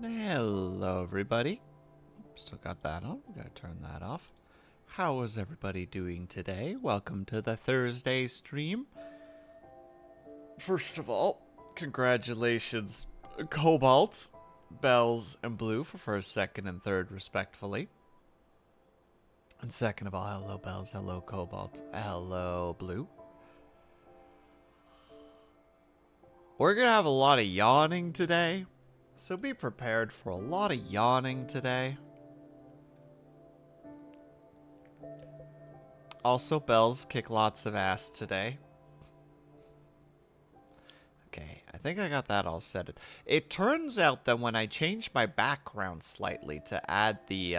Hello, everybody. Still got that on. Gotta turn that off. How is everybody doing today? Welcome to the Thursday stream. First of all, congratulations, Cobalt, Bells, and Blue for first, second, and third, respectfully. And second of all, hello, Bells, hello, Cobalt, hello, Blue. We're gonna have a lot of yawning today, so be prepared for a lot of yawning today. Also, Bells kick lots of ass today. Okay, I think I got that all set. It turns out that when I changed my background slightly to add the,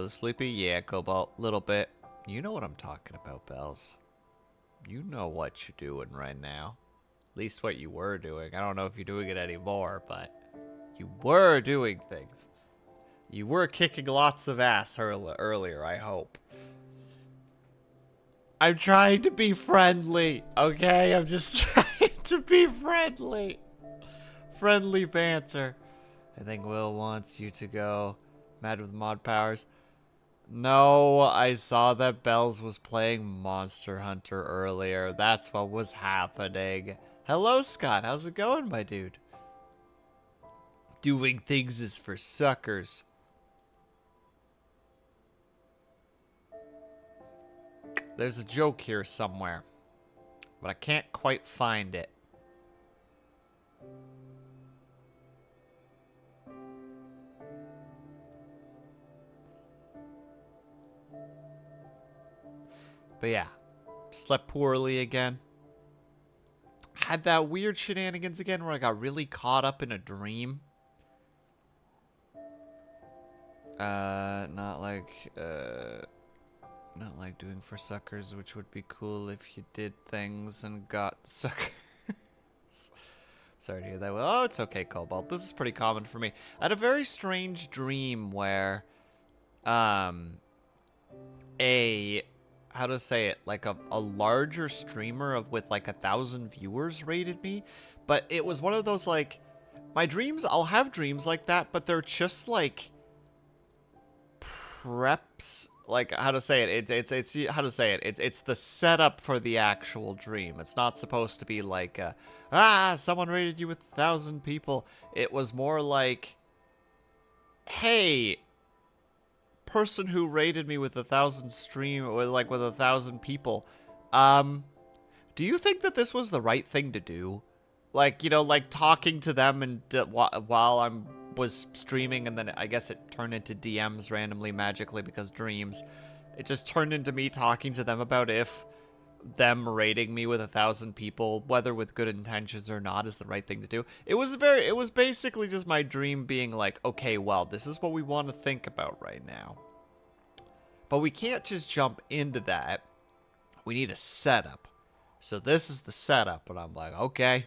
sleepy, yeah, Cobalt, little bit. You know what I'm talking about, Bells. You know what you're doing right now. At least what you were doing. I don't know if you're doing it anymore, but you were doing things. You were kicking lots of ass earlier, I hope. I'm trying to be friendly, okay? I'm just trying to be friendly. Friendly banter. I think Will wants you to go. Mad with mod powers. No, I saw that Bells was playing Monster Hunter earlier. That's what was happening. Hello, Scott. How's it going, my dude? Doing things is for suckers. There's a joke here somewhere, but I can't quite find it. But yeah, slept poorly again. Had that weird shenanigans again where I got really caught up in a dream. Not like doing for suckers, which would be cool if you did things and got suckers. Sorry to hear that. Well, oh, it's okay, Cobalt. This is pretty common for me. I had a very strange dream where, how to say it, like a larger streamer with like 1,000 viewers rated me, but it was one of those, like, my dreams, I'll have dreams like that, but they're just like preps, like, how to say it, it's the setup for the actual dream. It's not supposed to be like, someone rated you with 1,000 people. It was more like, hey, person who rated me with 1,000 or like with 1,000 people, do you think that this was the right thing to do? Like, you know, like talking to them and while I was streaming, and then I guess it turned into DMs randomly, magically, because dreams. It just turned into me talking to them about if them rating me with 1,000 people, whether with good intentions or not, is the right thing to do. It was basically just my dream being like, okay, well, this is what we want to think about right now. But we can't just jump into that. We need a setup. So this is the setup, and I'm like, okay,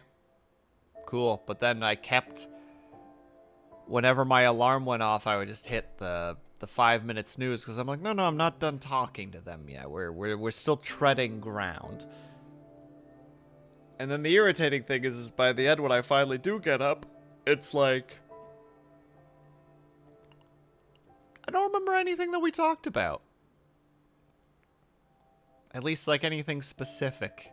cool. But then I kept, whenever my alarm went off, I would just hit the 5-minute snooze, because I'm like, no, I'm not done talking to them yet. We're still treading ground. And then the irritating thing is by the end, when I finally do get up, it's like, I don't remember anything that we talked about. At least, like, anything specific.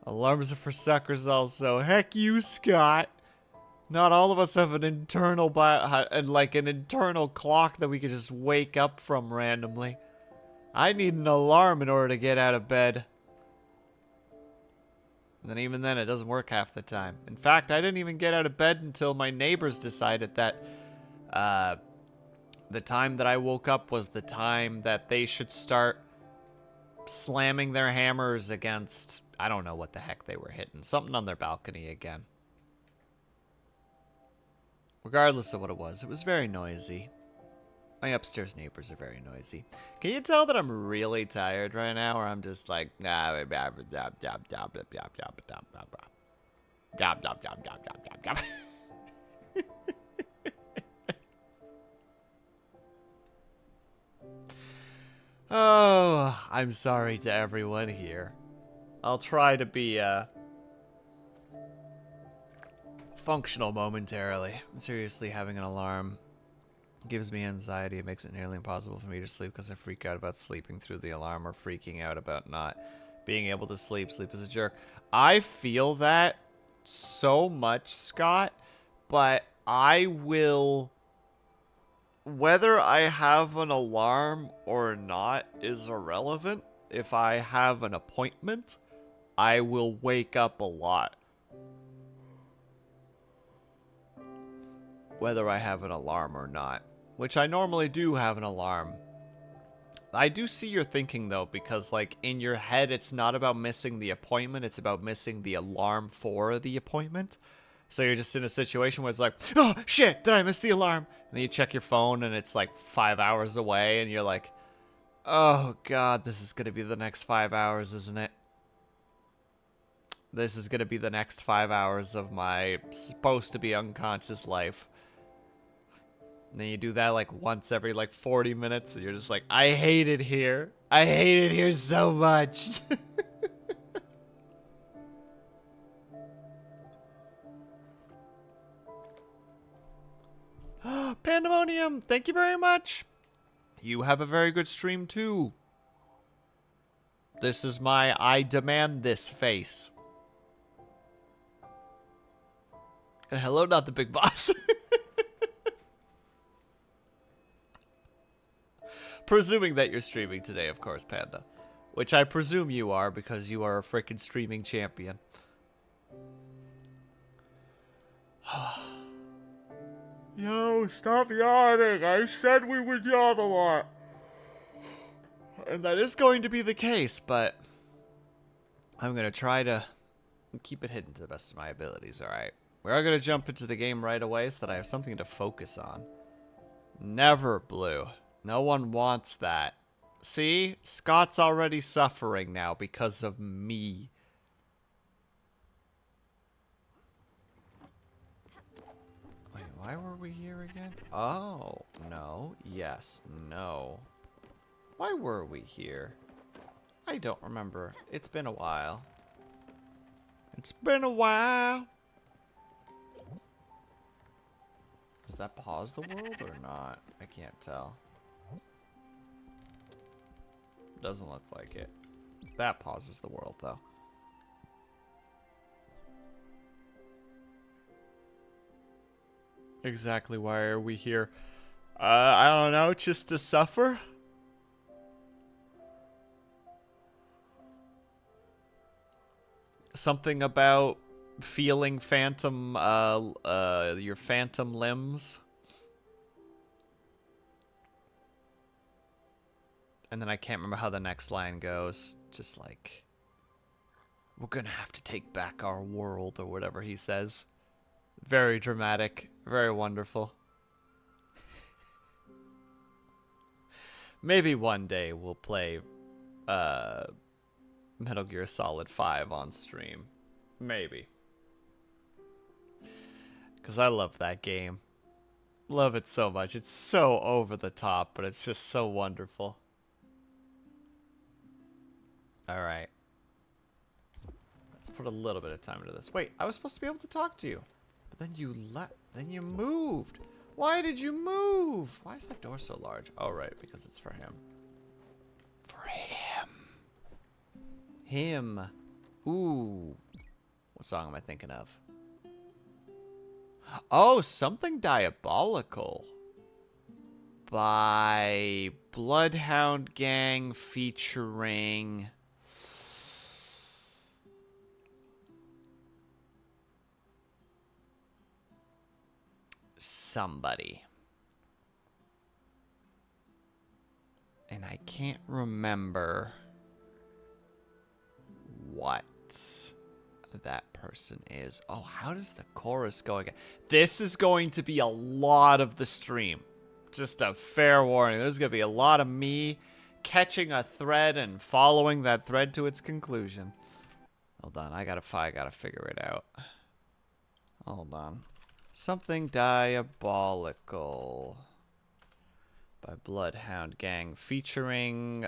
Alarms are for suckers also. Heck you, Scott. Not all of us have an internal an internal clock that we can just wake up from randomly. I need an alarm in order to get out of bed. And then even then, it doesn't work half the time. In fact, I didn't even get out of bed until my neighbors decided that the time that I woke up was the time that they should start slamming their hammers against, I don't know what the heck they were hitting. Something on their balcony again. Regardless of what it was very noisy. My upstairs neighbors are very noisy. Can you tell that I'm really tired right now, or I'm just like, Oh, I'm sorry to everyone here. I'll try to be Functional momentarily. Seriously, having an alarm gives me anxiety. It makes it nearly impossible for me to sleep because I freak out about sleeping through the alarm or freaking out about not being able to sleep. Sleep is a jerk. I feel that so much, Scott, but I will... Whether I have an alarm or not is irrelevant. If I have an appointment, I will wake up a lot. Whether I have an alarm or not. Which I normally do have an alarm. I do see your thinking, though, because, like, in your head, it's not about missing the appointment. It's about missing the alarm for the appointment. So you're just in a situation where it's like, oh, shit, did I miss the alarm? And then you check your phone, and it's, like, 5 hours away, and you're like, oh, God, this is going to be the next 5 hours, isn't it? This is going to be the next 5 hours of my supposed-to-be unconscious life. And then you do that, like, once every, like, 40 minutes, and you're just like, I hate it here. I hate it here so much. Pandemonium, thank you very much. You have a very good stream, too. This is my I demand this face. And hello, not the big boss. Presuming that you're streaming today, of course, Panda. Which I presume you are, because you are a freaking streaming champion. Yo, stop yawning. I said we would yawn a lot. And that is going to be the case, but I'm going to try to keep it hidden to the best of my abilities, alright? We are going to jump into the game right away so that I have something to focus on. Never blue. No one wants that. See? Scott's already suffering now because of me. Wait, why were we here again? Oh, no, yes, no. Why were we here? I don't remember. It's been a while. It's been a while. Does that pause the world or not? I can't tell. Doesn't look like it. That pauses the world, though. Exactly why are we here? I don't know, just to suffer? Something about feeling phantom, your phantom limbs. And then I can't remember how the next line goes. Just like, we're gonna have to take back our world, or whatever he says. Very dramatic, very wonderful. Maybe one day we'll play Metal Gear Solid 5 on stream. Maybe. Because I love that game. Love it so much. It's so over the top, but it's just so wonderful. Alright. Let's put a little bit of time into this. Wait, I was supposed to be able to talk to you. But then you moved. Why did you move? Why is that door so large? Oh, right, because it's for him. For him. Him. Ooh. What song am I thinking of? Oh, Something Diabolical. By Bloodhound Gang featuring... somebody. And I can't remember what that person is. Oh, how does the chorus go again? This is going to be a lot of the stream. Just a fair warning. There's going to be a lot of me catching a thread and following that thread to its conclusion. Hold on. I gotta figure it out. Hold on. Something Diabolical by Bloodhound Gang featuring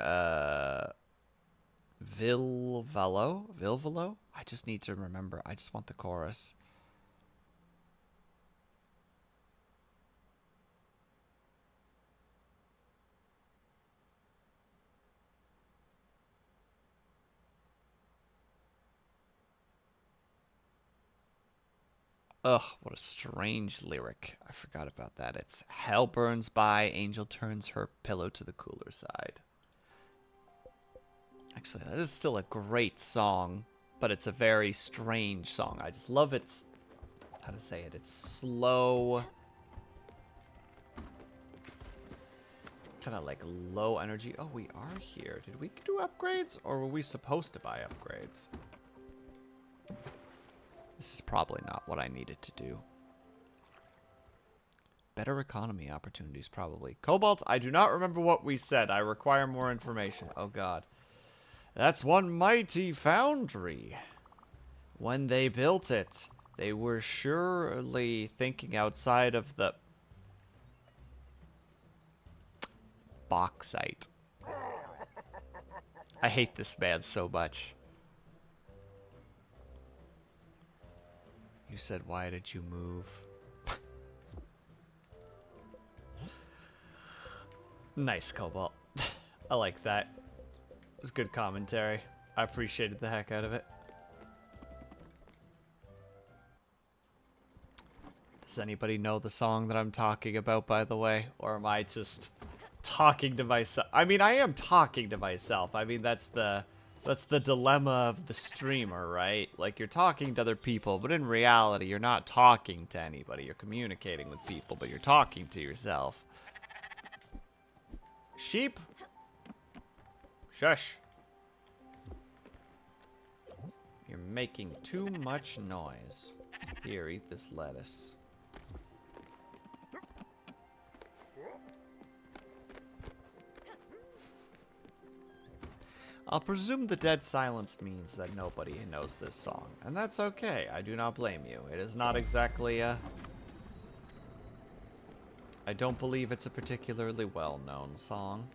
Vilvalo? I just need to remember. I just want the chorus. Ugh, what a strange lyric. I forgot about that. It's hell burns by, angel turns her pillow to the cooler side. Actually, that is still a great song, but it's a very strange song. I just love its, how to say it, it's slow, kind of like low energy. Oh, we are here. Did we do upgrades, or were we supposed to buy upgrades? This is probably not what I needed to do. Better economy opportunities, probably. Cobalt, I do not remember what we said. I require more information. Oh, God. That's one mighty foundry. When they built it, they were surely thinking outside of the bauxite. I hate this man so much. You said, why did you move? Nice, Cobalt. I like that. It was good commentary. I appreciated the heck out of it. Does anybody know the song that I'm talking about, by the way? Or am I just talking to myself? I mean, I am talking to myself. I mean, that's the dilemma of the streamer, right? Like, you're talking to other people, but in reality, you're not talking to anybody. You're communicating with people, but you're talking to yourself. Sheep? Shush. You're making too much noise. Here, eat this lettuce. I'll presume the dead silence means that nobody knows this song, and that's okay. I do not blame you. It is not exactly a... I don't believe it's a particularly well-known song.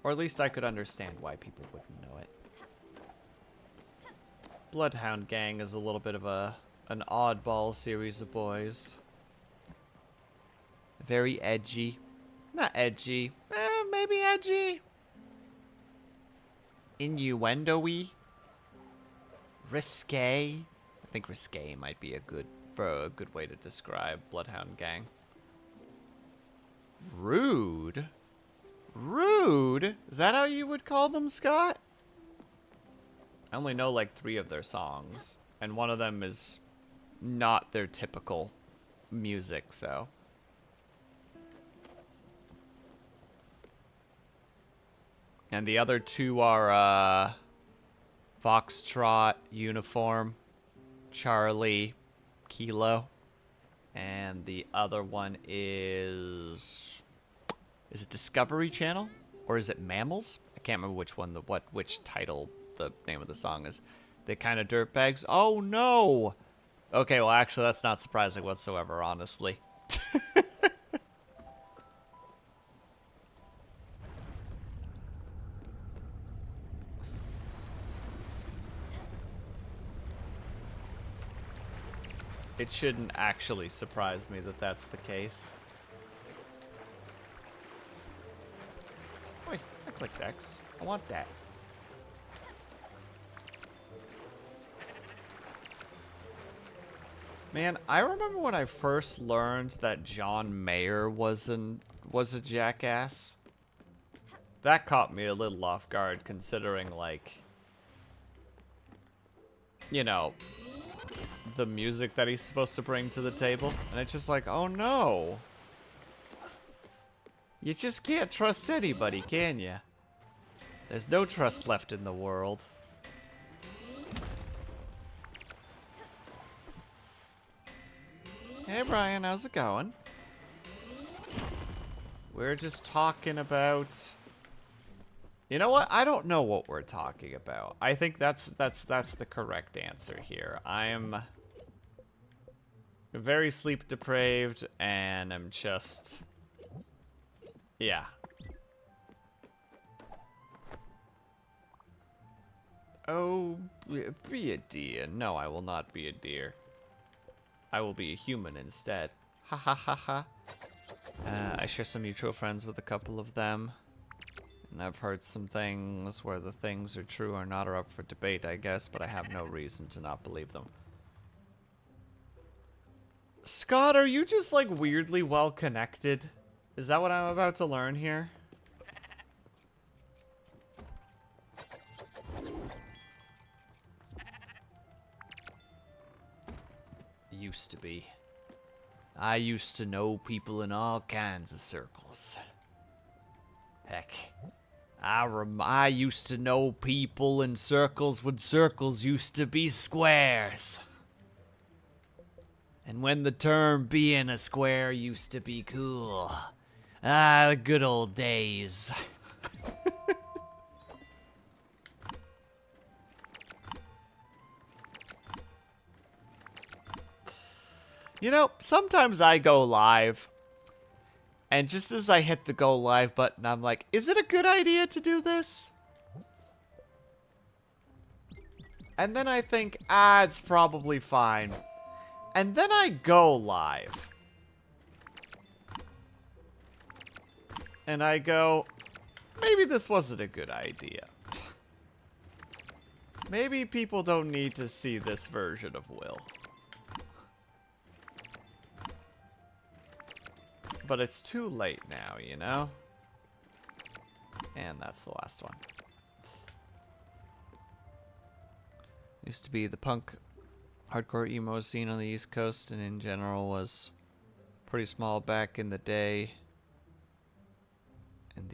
Or at least I could understand why people wouldn't know it. Bloodhound Gang is a little bit of an oddball series of boys. Very edgy. Not edgy. Maybe edgy. Innuendo-y. Risque. I think risque might be a good way to describe Bloodhound Gang. Rude? Rude? Is that how you would call them, Scott? I only know like 3 of their songs, and one of them is not their typical music, so. And the other 2 are Foxtrot, Uniform, Charlie, Kilo. And the other one is it Discovery Channel? Or is it Mammals? I can't remember which one, which title the name of the song is. They kind of dirtbags. Oh no! Okay, well actually that's not surprising whatsoever, honestly. It shouldn't actually surprise me that that's the case. Wait, I clicked X. I want that. Man, I remember when I first learned that John Mayer was a jackass. That caught me a little off guard, considering, like, you know, the music that he's supposed to bring to the table. And it's just like, oh no. You just can't trust anybody, can you? There's no trust left in the world. Hey Brian, how's it going? We're just talking about... You know what? I don't know what we're talking about. I think that's the correct answer here. I'm very sleep depraved, and I'm just... Yeah. Oh, be a deer. No, I will not be a deer. I will be a human instead. Ha ha ha ha. I share some mutual friends with a couple of them. And I've heard some things where the things are true or not are up for debate, I guess, but I have no reason to not believe them. Scott, are you just, like, weirdly well connected? Is that what I'm about to learn here? Used to be. I used to know people in all kinds of circles. Heck, I used to know people in circles when circles used to be squares. And when the term being a square used to be cool. Ah, the good old days. You know, sometimes I go live, and just as I hit the go live button, I'm like, is it a good idea to do this? And then I think, it's probably fine. And then I go live. And I go, maybe this wasn't a good idea. Maybe people don't need to see this version of Will. But it's too late now, you know? And that's the last one. Used to be the punk hardcore emo scene on the East Coast, and in general was pretty small back in the day. And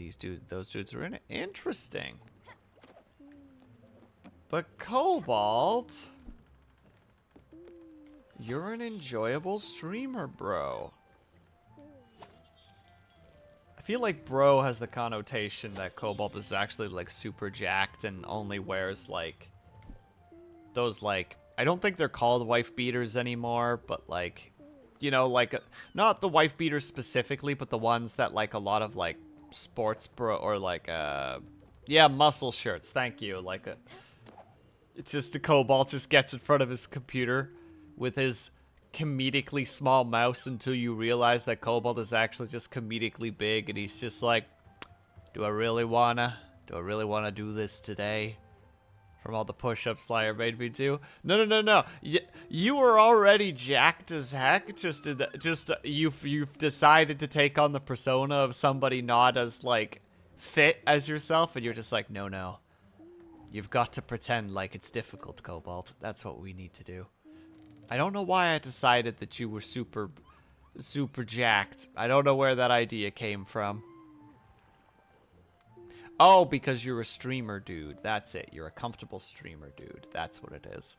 those dudes are in it. Interesting. But Cobalt, you're an enjoyable streamer, bro. I feel like bro has the connotation that Cobalt is actually like super jacked and only wears like those like, I don't think they're called wife beaters anymore, but like, you know, like not the wife beaters specifically, but the ones that like a lot of like sports bro or like yeah, muscle shirts. Thank you. Like it's just a Cobalt just gets in front of his computer with his comedically small mouse until you realize that Cobalt is actually just comedically big, and he's just like, do I really wanna do this today? From all the push-ups Slayer made me do. No. You were already jacked as heck. You've decided to take on the persona of somebody not as like fit as yourself, and you're just like, no. You've got to pretend like it's difficult, Cobalt. That's what we need to do. I don't know why I decided that you were super jacked. I don't know where that idea came from. Oh, because you're a streamer, dude. That's it. You're a comfortable streamer, dude. That's what it is.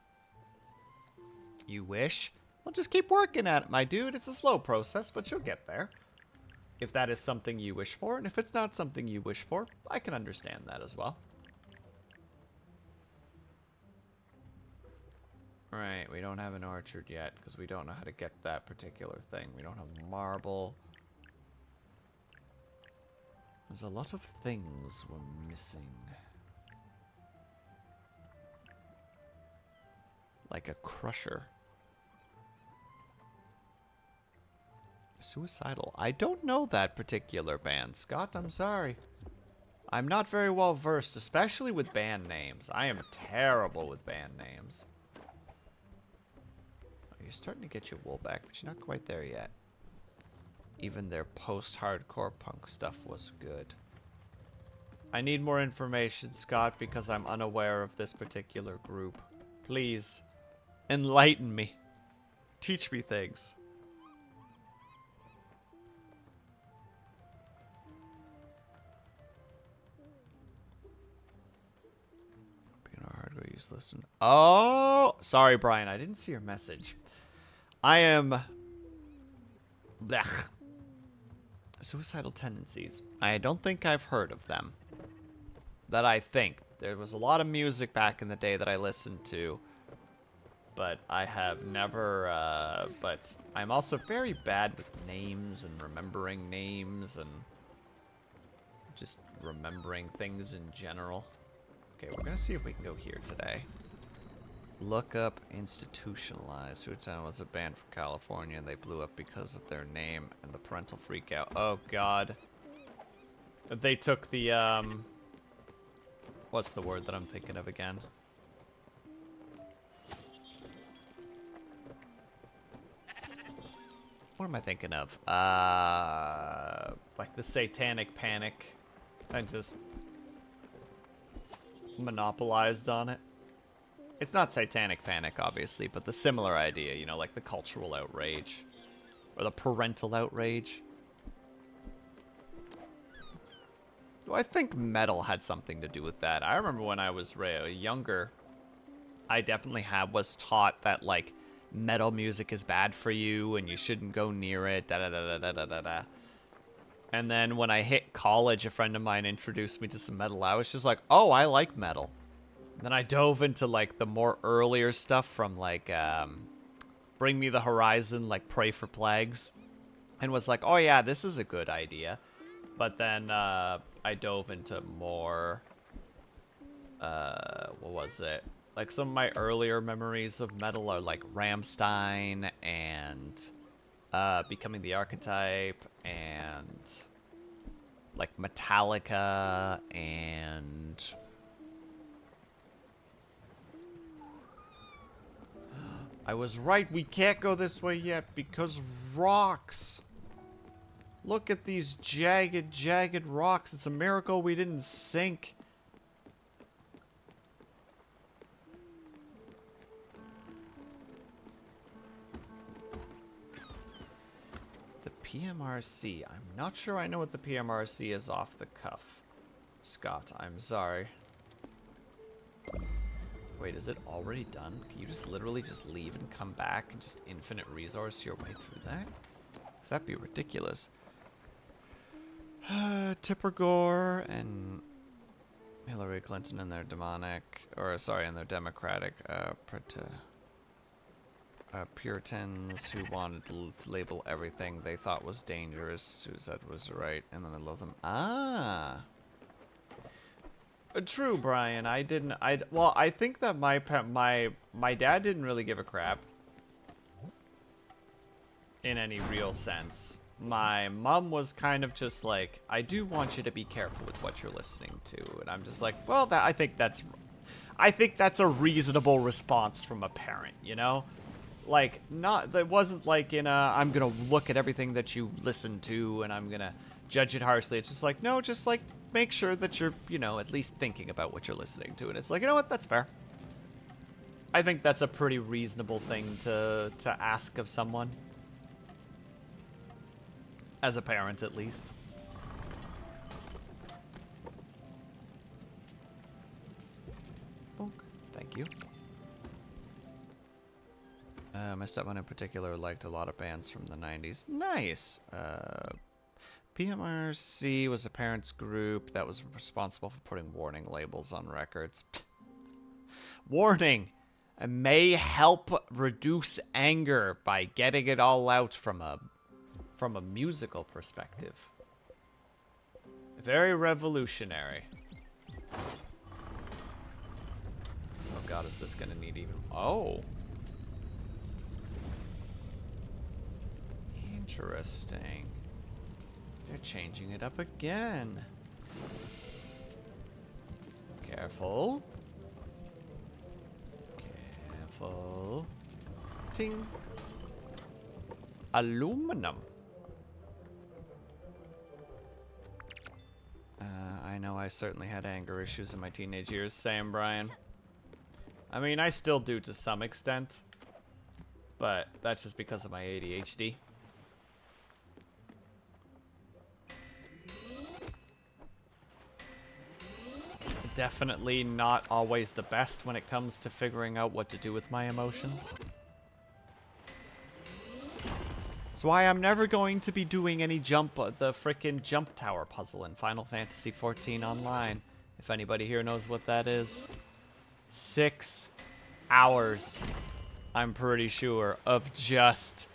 You wish? Well, just keep working at it, my dude. It's a slow process, but you'll get there. If that is something you wish for, and if it's not something you wish for, I can understand that as well. Right, we don't have an orchard yet, because we don't know how to get that particular thing. We don't have marble. There's a lot of things we're missing. Like a crusher. Suicidal. I don't know that particular band, Scott. I'm sorry. I'm not very well versed, especially with band names. I am terrible with band names. You're starting to get your wool back, but you're not quite there yet. Even their post-hardcore punk stuff was good. I need more information, Scott, because I'm unaware of this particular group. Please, enlighten me. Teach me things. Hardcore useless. Oh, sorry, Brian. I didn't see your message. I am... Blech. Suicidal tendencies. I don't think I've heard of them. That I think. There was a lot of music back in the day that I listened to. But I have never, but I'm also very bad with names and remembering names and just remembering things in general. Okay, we're gonna see if we can go here today. Look up Institutionalized. Suicide was a band from California, and they blew up because of their name and the parental freak out. Oh god. They took the, what's the word that I'm thinking of again? What am I thinking of? Like the Satanic Panic. I just monopolized on it. It's not Satanic Panic, obviously, but the similar idea, you know, like the cultural outrage. Or the parental outrage. Well, I think metal had something to do with that. I remember when I was younger, I definitely was taught that, like, metal music is bad for you and you shouldn't go near it, da-da-da-da-da-da-da. And then when I hit college, a friend of mine introduced me to some metal. I was just like, oh, I like metal. And then I dove into, like, the more earlier stuff from, like, Bring Me the Horizon, like Pray for Plagues. And was like, oh, yeah, this is a good idea. But then I dove into more, what was it? Like, some of my earlier memories of metal are, like, Rammstein and Becoming the Archetype and, like, Metallica and... I was right, we can't go this way yet because rocks. Look at these jagged rocks. It's a miracle we didn't sink. The PMRC. I'm not sure I know what the PMRC is off the cuff. Scott, I'm sorry. Wait, is it already done? Can you just literally just leave and come back and just infinite resource your way through that? Because that'd be ridiculous. Tipper Gore and Hillary Clinton and their demonic, or sorry, and their democratic Puritans who wanted to label everything they thought was dangerous, who said was right, and then they love them. Ah. True, Brian. Well, I think that my dad didn't really give a crap in any real sense. My mom was kind of just like, I do want you to be careful with what you're listening to, and I'm just like, well, I think that's a reasonable response from a parent, you know? Like, that wasn't like in a, I'm gonna look at everything that you listen to and I'm gonna judge it harshly. It's just like, no, just like make sure that you're, you know, at least thinking about what you're listening to. And it's like, you know what, that's fair. I think that's a pretty reasonable thing to ask of someone. As a parent, at least. Bonk. Thank you. My stepmom in particular liked a lot of bands from the 90s. Nice! PMRC was a parents group that was responsible for putting warning labels on records. Warning! May help reduce anger by getting it all out from a musical perspective. Very revolutionary. Oh god, is this gonna need even... Oh! Interesting. They're changing it up again. Careful. Careful. Ting. Aluminum. I know I certainly had anger issues in my teenage years. Same, Brian. I mean, I still do to some extent. But that's just because of my ADHD. Definitely not always the best when it comes to figuring out what to do with my emotions. That's why I'm never going to be doing any the frickin' jump tower puzzle in Final Fantasy XIV Online. If anybody here knows what that is. 6 hours, I'm pretty sure, of just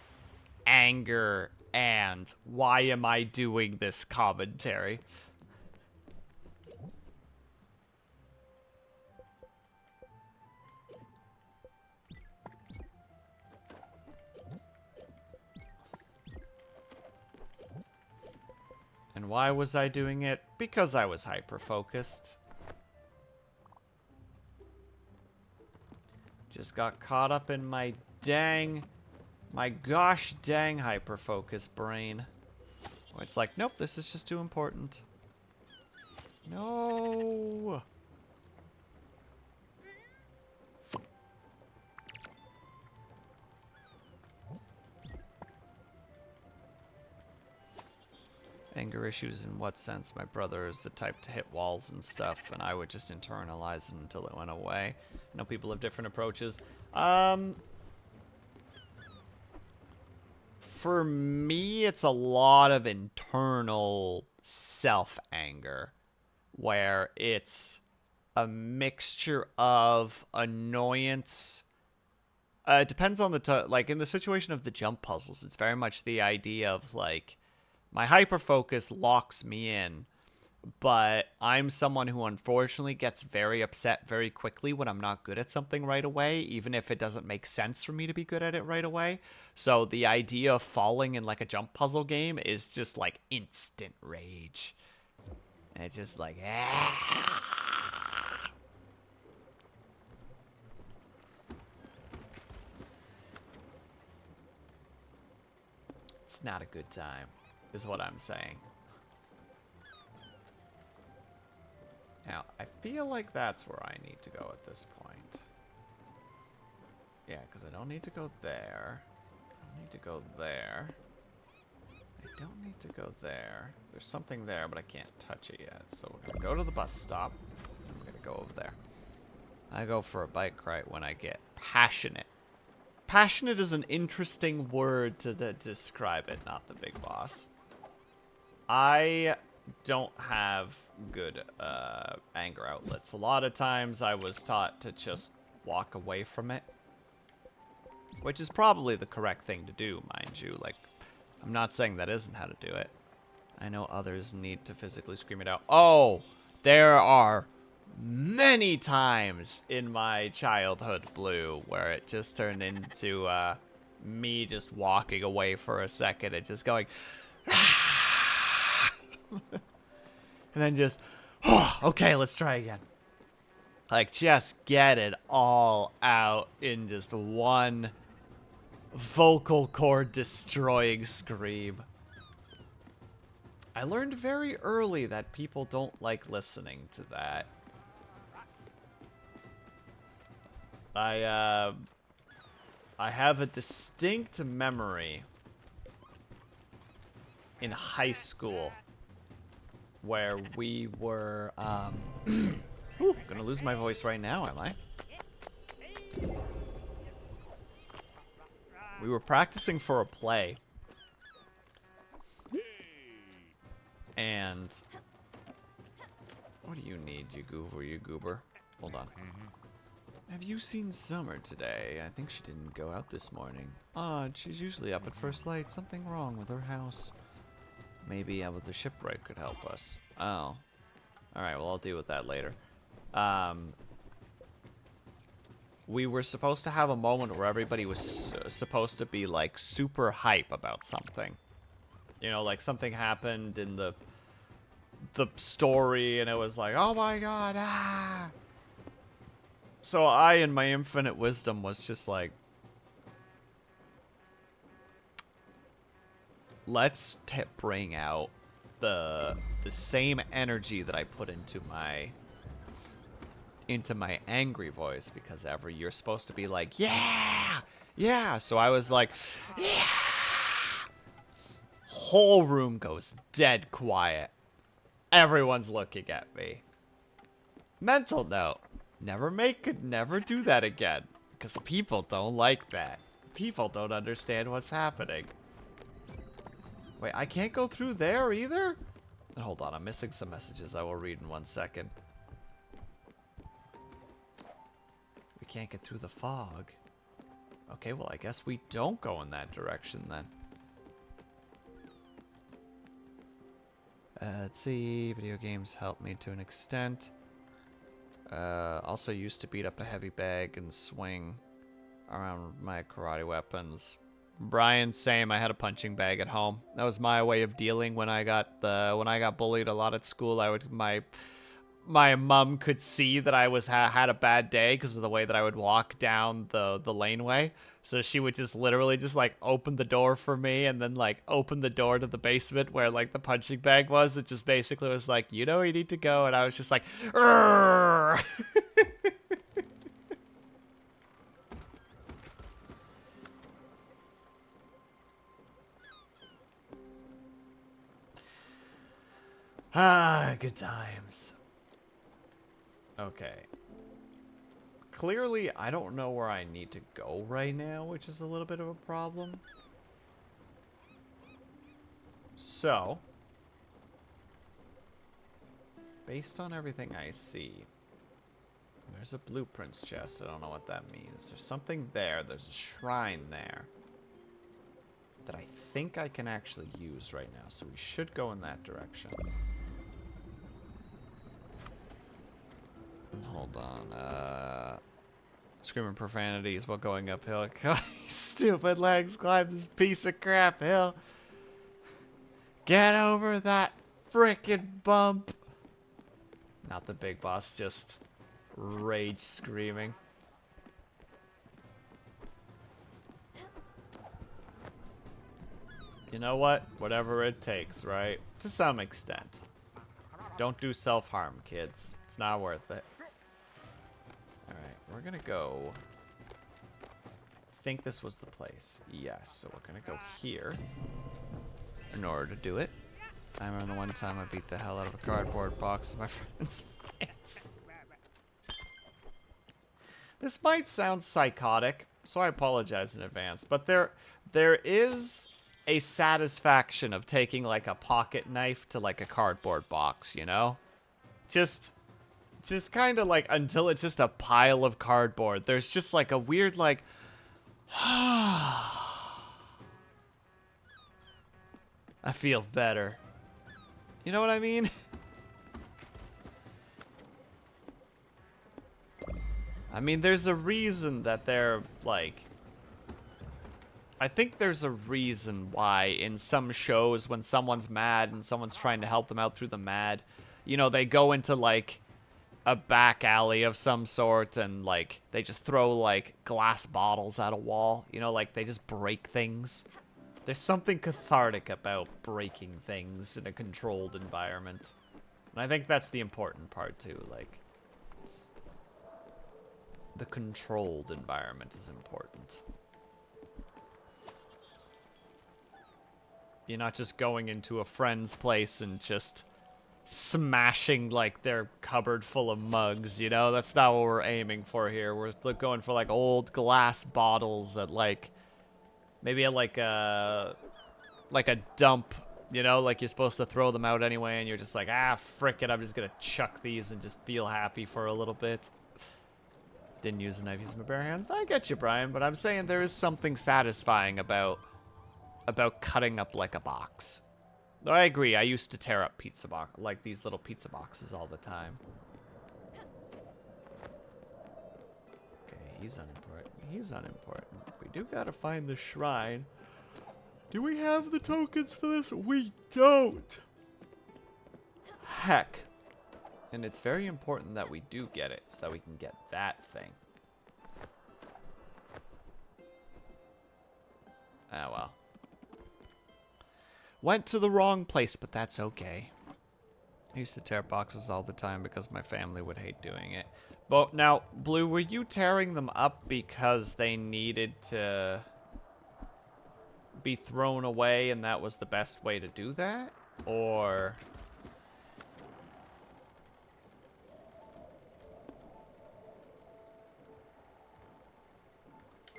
anger and why am I doing this commentary. And why was I doing it? Because I was hyper-focused. Just got caught up in my dang My gosh dang hyper-focus brain. Where it's like, nope, this is just too important. No. Anger issues in what sense? My brother is the type to hit walls and stuff, and I would just internalize it until it went away. I know people have different approaches. For me, it's a lot of internal self-anger, where it's a mixture of annoyance. It depends on the like in the situation of the jump puzzles, it's very much the idea of like my hyper focus locks me in, but I'm someone who unfortunately gets very upset very quickly when I'm not good at something right away, even if it doesn't make sense for me to be good at it right away. So the idea of falling in like a jump puzzle game is just like instant rage. And it's just like, It's not a good time, is what I'm saying. Now, I feel like that's where I need to go at this point. Yeah, because I don't need to go there. I don't need to go there. I don't need to go there. There's something there, but I can't touch it yet. So we're going to go to the bus stop. And we're going to go over there. I go for a bike ride when I get passionate. Passionate is an interesting word to describe it, not the big boss. I don't have good anger outlets. A lot of times I was taught to just walk away from it, which is probably the correct thing to do, mind you. Like, I'm not saying that isn't how to do it. I know others need to physically scream it out. Oh, there are many times in my childhood, Blue, where it just turned into me just walking away for a second and just going, and then just, oh, okay, let's try again. Like, just get it all out in just one vocal cord destroying scream. I learned very early that people don't like listening to that. I have a distinct memory in high school where we were, ooh, gonna lose my voice right now, am I? We were practicing for a play. And what do you need, you goober? Hold on. Have you seen Summer today? I think she didn't go out this morning. Odd, she's usually up at first light. Something wrong with her house. Maybe with the shipwreck could help us. Oh. Alright, well, I'll deal with that later. We were supposed to have a moment where everybody was supposed to be, like, super hype about something. You know, like, something happened in the story, and it was like, oh my god, ah! So I, in my infinite wisdom, was just like, let's bring out the same energy that I put into my angry voice, because you're supposed to be like, yeah, yeah. So I was like, yeah. Whole room goes dead quiet. Everyone's looking at me. Mental note: never do that again, because people don't like that. People don't understand what's happening. Wait, I can't go through there either? Hold on, I'm missing some messages I will read in 1 second. We can't get through the fog. Okay, well, I guess we don't go in that direction then. Let's see. Video games help me to an extent. Also used to beat up a heavy bag and swing around my karate weapons. Brian, same. I had a punching bag at home. That was my way of dealing when I got bullied a lot at school. my mom could see that I was had a bad day because of the way that I would walk down the laneway. So she would just literally just like open the door for me and then like open the door to the basement where like the punching bag was. It just basically was like, you know, you need to go. And I was just like, "Urgh." Ah, good times. Okay. Clearly, I don't know where I need to go right now, which is a little bit of a problem. So, based on everything I see, there's a blueprints chest. I don't know what that means. There's something there. There's a shrine there that I think I can actually use right now. So we should go in that direction. Hold on. Screaming profanities while going uphill. Stupid legs climb this piece of crap hill. Get over that frickin' bump. Not the big boss, just rage screaming. You know what? Whatever it takes, right? To some extent. Don't do self-harm, kids. It's not worth it. Alright, we're gonna go... I think this was the place. Yes, so we're gonna go here in order to do it. I remember the one time I beat the hell out of a cardboard box in my friend's face. This might sound psychotic, so I apologize in advance, but there is a satisfaction of taking like a pocket knife to like a cardboard box, you know? Just kind of like until it's just a pile of cardboard. There's just like a weird like I feel better. You know what I mean? I mean, there's a reason that they're like... I think there's a reason why in some shows when someone's mad and someone's trying to help them out through the mad, you know, they go into like a back alley of some sort and like they just throw like glass bottles at a wall, you know, like they just break things. There's something cathartic about breaking things in a controlled environment. And I think that's the important part too, like the controlled environment is important. You're not just going into a friend's place and just smashing like their cupboard full of mugs, you know? That's not what we're aiming for here. We're going for like old glass bottles at like maybe at like a dump, you know, like you're supposed to throw them out anyway and you're just like, ah, frick it, I'm just gonna chuck these and just feel happy for a little bit. Didn't use a knife, using my bare hands. I get you, Brian, but I'm saying there is something satisfying about cutting up like a box. I agree. I used to tear up pizza box, like these little pizza boxes all the time. Okay, he's unimportant. He's unimportant. We do gotta find the shrine. Do we have the tokens for this? We don't. Heck. And it's very important that we do get it so that we can get that thing. Ah, well. Went to the wrong place, but that's okay. I used to tear boxes all the time because my family would hate doing it. But now, Blue, were you tearing them up because they needed to be thrown away and that was the best way to do that? Or...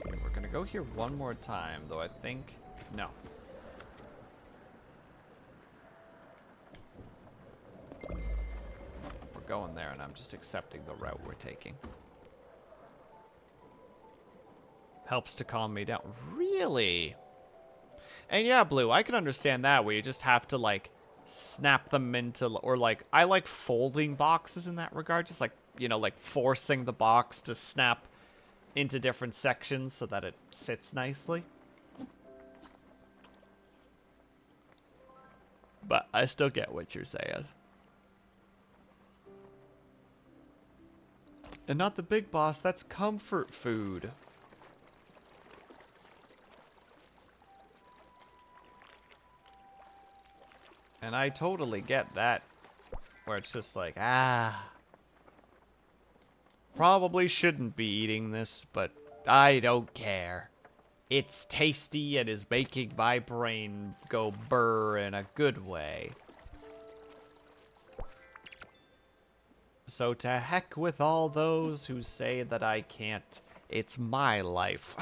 Okay, we're gonna go here one more time, though I think... No. We're going there, and I'm just accepting the route we're taking. Helps to calm me down. Really? And yeah, Blue, I can understand that, where you just have to, like, snap them into... Or, like, I like folding boxes in that regard. Just, like, you know, like, forcing the box to snap into different sections so that it sits nicely. But I still get what you're saying. And not the big boss, that's comfort food. And I totally get that. Where it's just like, probably shouldn't be eating this, but I don't care. It's tasty and is making my brain go burr in a good way. So to heck with all those who say that I can't. It's my life.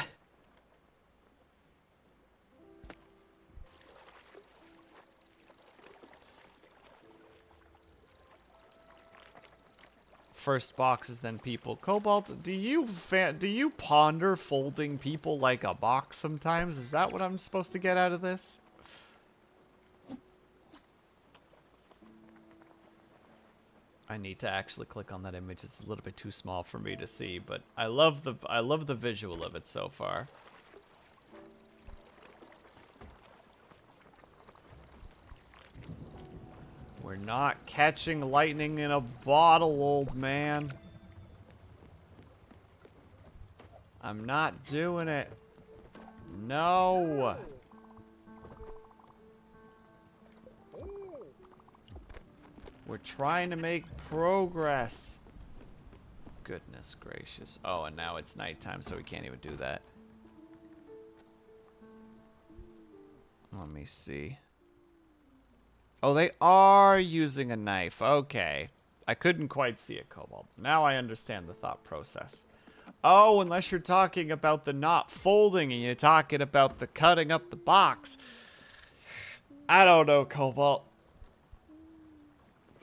First boxes, then people. Cobalt, do you ponder folding people like a box sometimes? Is that what I'm supposed to get out of this? I need to actually click on that image. It's a little bit too small for me to see, but I love the visual of it so far. We're not catching lightning in a bottle, old man. I'm not doing it. No. We're trying to make progress. Goodness gracious. Oh, and now it's nighttime, so we can't even do that. Let me see. Oh, they are using a knife. Okay. I couldn't quite see it, Cobalt. Now I understand the thought process. Oh, unless you're talking about the not folding and you're talking about the cutting up the box. I don't know, Cobalt.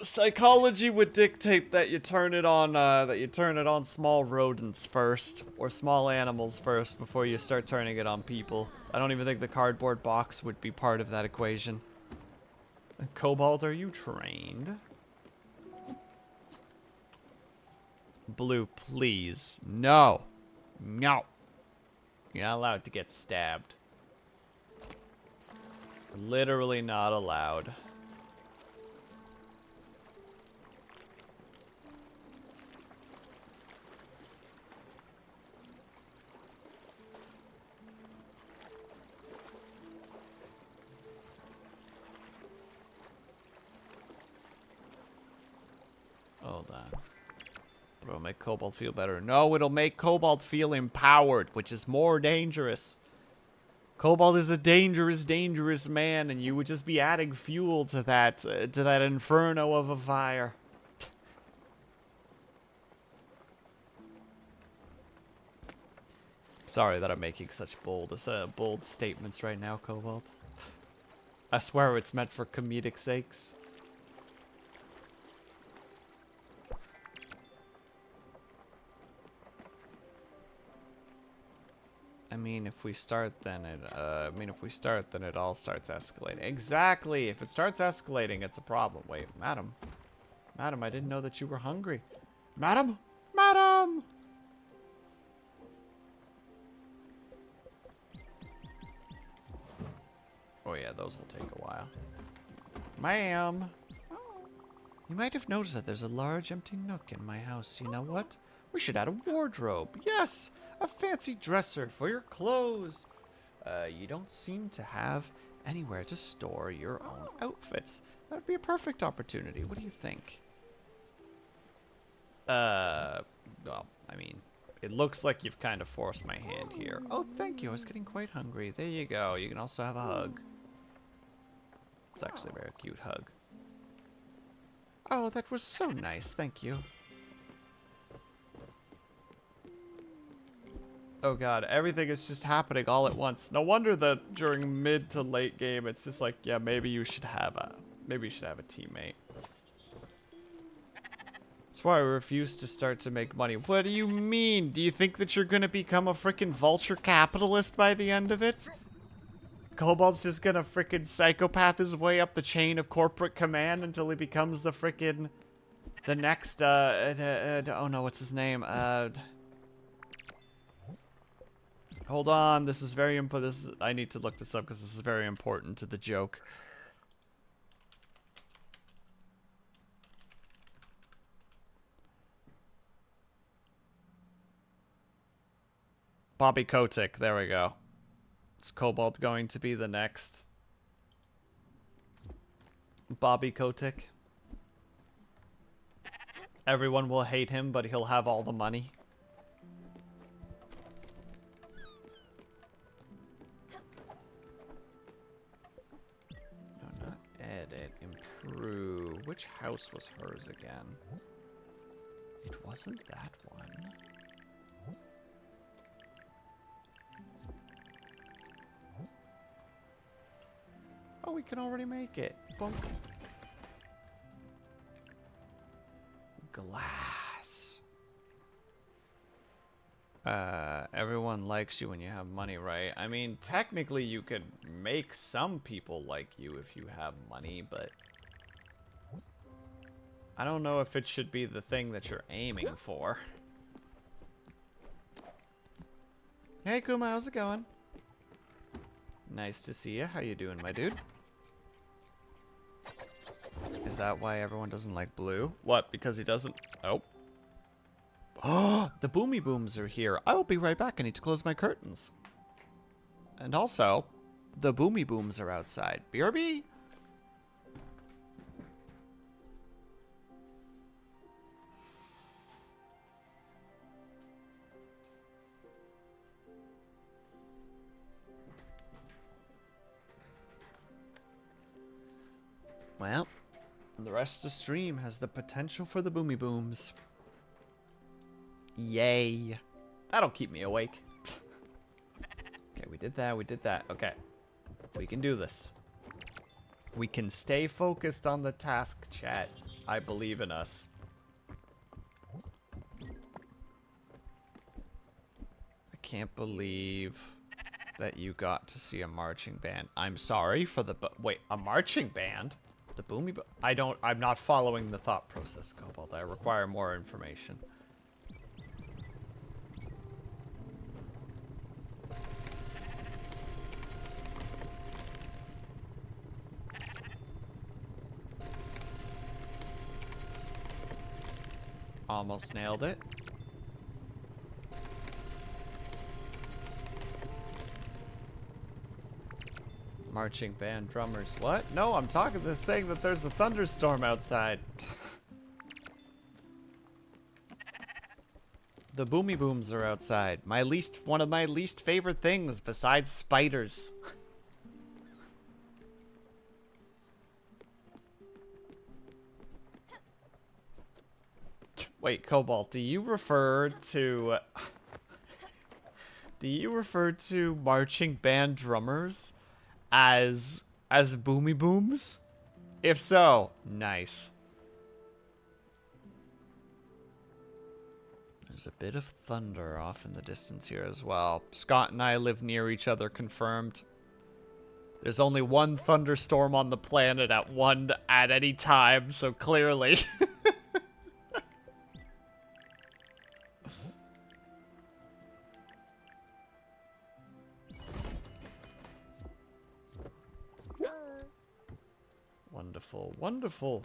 Psychology would dictate that you turn it on small rodents first, or small animals first, before you start turning it on people. I don't even think the cardboard box would be part of that equation. Cobalt, are you trained? Blue, please. No. No. You're not allowed to get stabbed. Literally not allowed. Hold on. But it'll make Cobalt feel better. No, it'll make Cobalt feel empowered, which is more dangerous. Cobalt is a dangerous, dangerous man, and you would just be adding fuel to that inferno of a fire. Sorry that I'm making such bold statements right now, Cobalt. I swear it's meant for comedic sakes. I mean, if we start, then it all starts escalating. Exactly. If it starts escalating, it's a problem. Wait, madam. Madam, I didn't know that you were hungry. Madam? Madam! Oh yeah, those will take a while. Ma'am! You might have noticed that there's a large empty nook in my house. You know what? We should add a wardrobe. Yes! A fancy dresser for your clothes. You don't seem to have anywhere to store your own outfits. That would be a perfect opportunity. What do you think? Well, I mean, it looks like you've kind of forced my hand here. Oh, thank you. I was getting quite hungry. There you go. You can also have a hug. It's actually a very cute hug. Oh, that was so nice. Thank you. Oh god, everything is just happening all at once. No wonder that during mid to late game, it's just like, yeah, maybe you should have a teammate. That's why I refuse to start to make money. What do you mean? Do you think that you're gonna become a freaking vulture capitalist by the end of it? Cobalt's just gonna freaking psychopath his way up the chain of corporate command until he becomes the freaking, the next, oh no, what's his name? Hold on, this is very important. I need to look this up because this is very important to the joke. Bobby Kotick. There we go. Is Cobalt going to be the next Bobby Kotick? Everyone will hate him, but he'll have all the money. No, not edit. Improve. Which house was hers again? It wasn't that one. Oh, we can already make it. Bonk. Glass. Everyone likes you when you have money, right? I mean, technically you could make some people like you if you have money, but I don't know if it should be the thing that you're aiming for. Hey, Kuma, how's it going? Nice to see you. How you doing, my dude? Is that why everyone doesn't like blue? What? Because he doesn't... Oh. Oh, the boomy booms are here. I will be right back. I need to close my curtains. And also, the boomy booms are outside. BRB! Well, the rest of the stream has the potential for the boomy booms. Yay. That'll keep me awake. Okay, we did that, we did that. Okay. We can do this. We can stay focused on the task, chat. I believe in us. I can't believe that you got to see a marching band. I'm sorry for the... Wait, a marching band? The boomy... I'm not following the thought process, Cobalt. I require more information. Almost nailed it. Marching band drummers. What? No, I'm talking to saying that there's a thunderstorm outside. The boomy booms are outside. One of my least favorite things besides spiders. Wait, Cobalt, do you refer to marching band drummers as boomy booms? If so, nice. There's a bit of thunder off in the distance here as well. Scott and I live near each other, confirmed. There's only one thunderstorm on the planet at any time, so clearly. Wonderful, wonderful.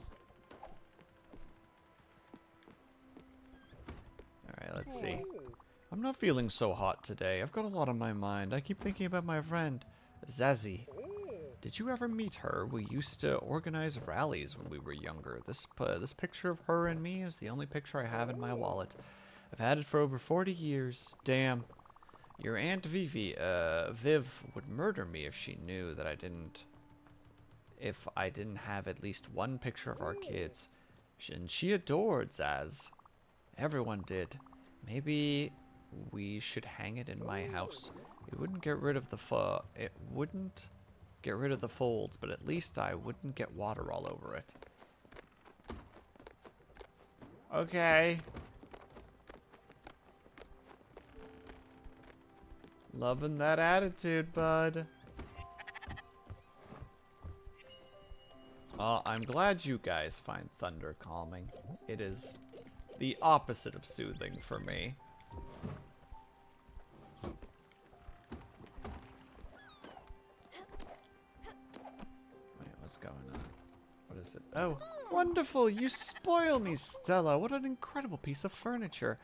Alright, let's see. I'm not feeling so hot today. I've got a lot on my mind. I keep thinking about my friend, Zazie. Did you ever meet her? We used to organize rallies when we were younger. This picture of her and me is the only picture I have in my wallet. I've had it for over 40 years. Damn. Your Aunt Viv would murder me if she knew that I didn't have at least one picture of our kids. And she adored Zaz. Everyone did. Maybe we should hang it in my house. It wouldn't get rid of the folds, but at least I wouldn't get water all over it. Okay. Loving that attitude, bud. I'm glad you guys find thunder calming. It is the opposite of soothing for me. Wait, what's going on? What is it? Oh, wonderful! You spoil me, Stella. What an incredible piece of furniture.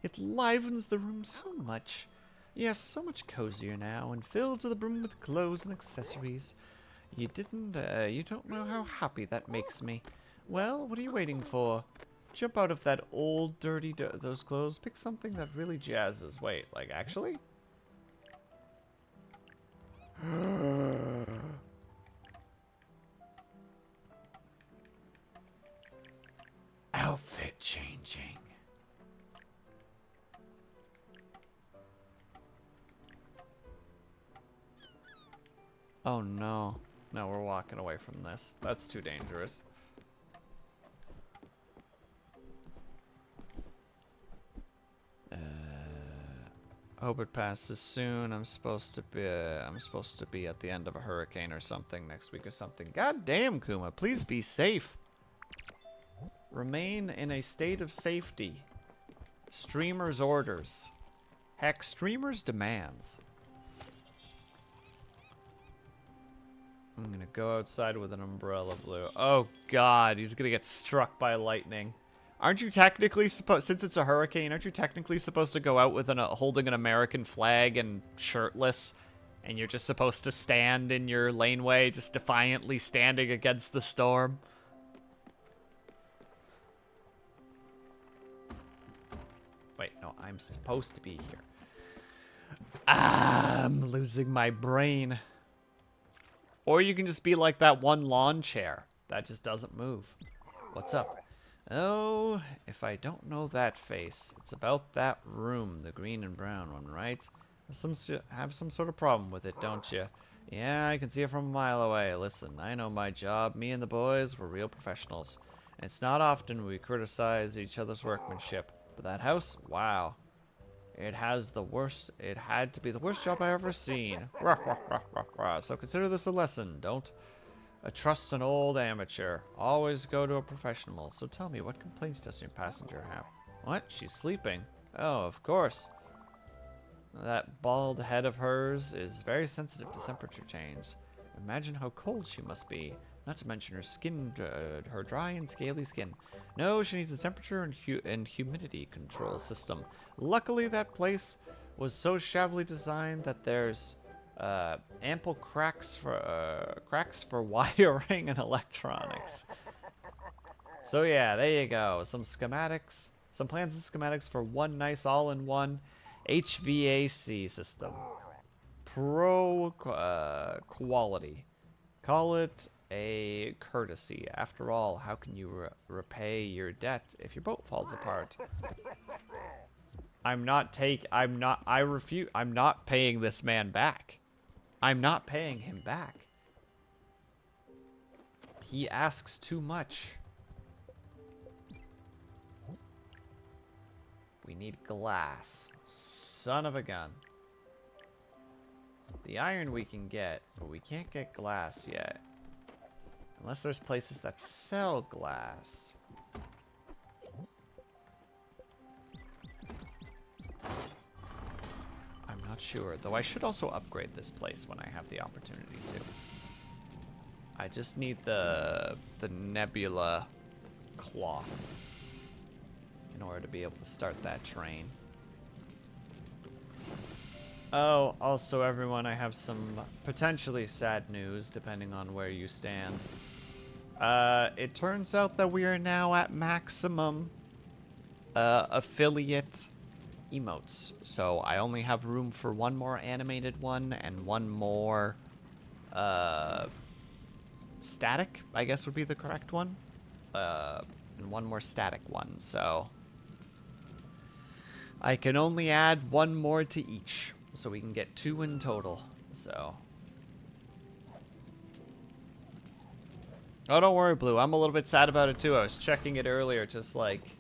It livens the room so much. Yes, so much cozier now, and filled to the brim with clothes and accessories. You don't know how happy that makes me. Well, what are you waiting for? Jump out of that old, dirty, those clothes. Pick something that really jazzes. Wait, like, actually? Outfit changing. Oh no. No, we're walking away from this. That's too dangerous. Hope it passes soon. I'm supposed to be at the end of a hurricane or something next week or something. God damn, Kuma, please be safe. Remain in a state of safety. Streamer's orders. Heck, streamer's demands. I'm gonna go outside with an umbrella, Blue. Oh god, he's gonna get struck by lightning. Aren't you technically supposed, since it's a hurricane, aren't you technically supposed to go out with holding an American flag and shirtless? And you're just supposed to stand in your laneway, just defiantly standing against the storm? Wait, no, I'm supposed to be here. I'm losing my brain. Or you can just be like that one lawn chair that just doesn't move. What's up? Oh, if I don't know that face, it's about that room, the green and brown one, right? Have some sort of problem with it, don't you? Yeah, I can see it from a mile away. Listen, I know my job. Me and the boys, we're real professionals. And it's not often we criticize each other's workmanship. But that house, wow. It had to be the worst job I ever seen. So consider this a lesson. Don't trust an old amateur. Always go to a professional. So tell me, what complaints does your passenger have? What? She's sleeping. Oh, of course. That bald head of hers is very sensitive to temperature change. Imagine how cold she must be. Not to mention her skin, her dry and scaly skin. No, she needs a temperature and humidity control system. Luckily, that place was so shabbily designed that there's ample cracks for wiring and electronics. So yeah, there you go. Some schematics, some plans and schematics for one nice all-in-one HVAC system. Pro quality. Call it a courtesy. After all, how can you repay your debt if your boat falls apart? I'm not paying this man back. I'm not paying him back. He asks too much. We need glass. Son of a gun. The iron we can get, but we can't get glass yet. Unless there's places that sell glass. I'm not sure, though I should also upgrade this place when I have the opportunity to. I just need the nebula cloth in order to be able to start that train. Oh, also everyone, I have some potentially sad news depending on where you stand. It turns out that we are now at maximum affiliate emotes. So I only have room for one more animated one and one more static, I guess would be the correct one. And one more static one, so I can only add one more to each. So we can get 2 in total, so. Oh, don't worry, Blue. I'm a little bit sad about it, too. I was checking it earlier, just like.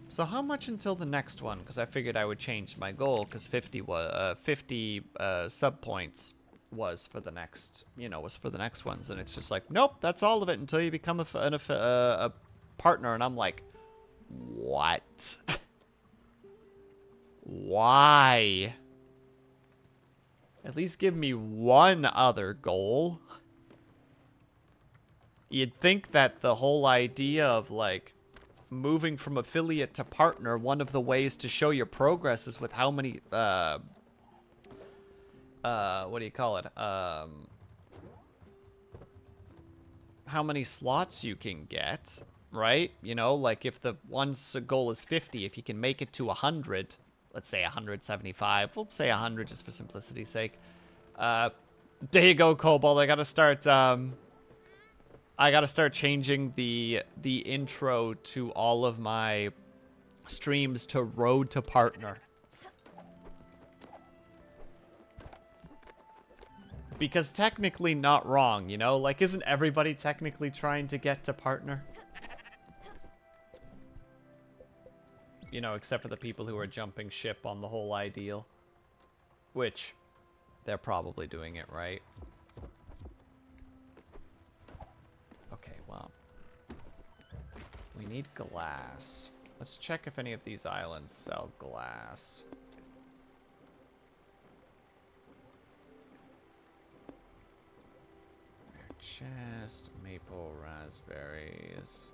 So how much until the next one? Because I figured I would change my goal, because 50 sub points was for the next, was for the next ones. And it's just like, nope, that's all of it until you become a partner. And I'm like, what? Why? At least give me one other goal. You'd think that the whole idea of, like, moving from affiliate to partner, one of the ways to show your progress is with how many what do you call it? How many slots you can get, right? You know, like if the one's goal is 50, if you can make it to 100, let's say 175, we'll say 100 just for simplicity's sake. There you go, Cobalt. I gotta start changing the intro to all of my streams to Road to Partner. Because technically not wrong, you know? Like, isn't everybody technically trying to get to partner? You know, except for the people who are jumping ship on the whole ideal. Which, they're probably doing it right. Okay, well. We need glass. Let's check if any of these islands sell glass. Chest, maple, raspberries,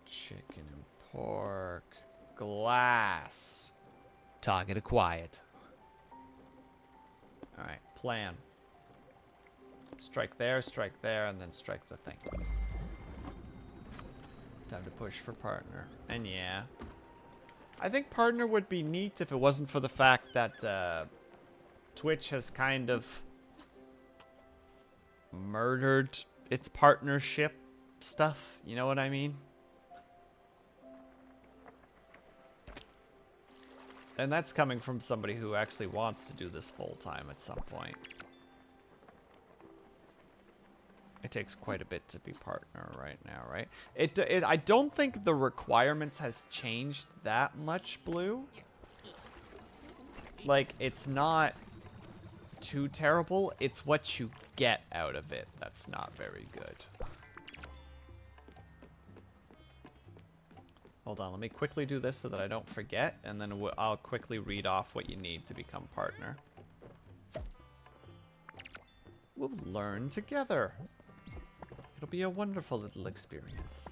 chicken and pork, glass. Target acquired. Alright, plan. Strike there, and then strike the thing. Time to push for partner. And yeah. I think partner would be neat if it wasn't for the fact that Twitch has kind of murdered its partnership stuff. You know what I mean? And that's coming from somebody who actually wants to do this full time at some point. It takes quite a bit to be partner right now, right? I don't think the requirements has changed that much, Blue. Like, it's not too terrible. It's what you get out of it that's not very good. Hold on, let me quickly do this so that I don't forget, and then I'll quickly read off what you need to become partner. We'll learn together. It'll be a wonderful little experience.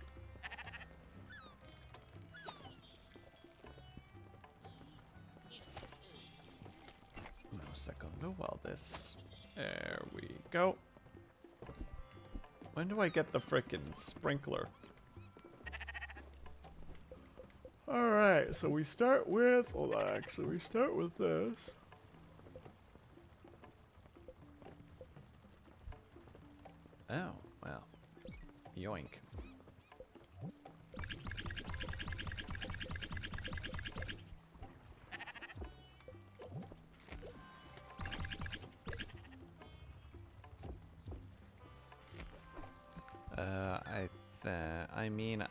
No segundo while this... There we go. When do I get the frickin' sprinkler? Alright, so we start with... Hold on, actually, we start with this. Oh, well. Yoink.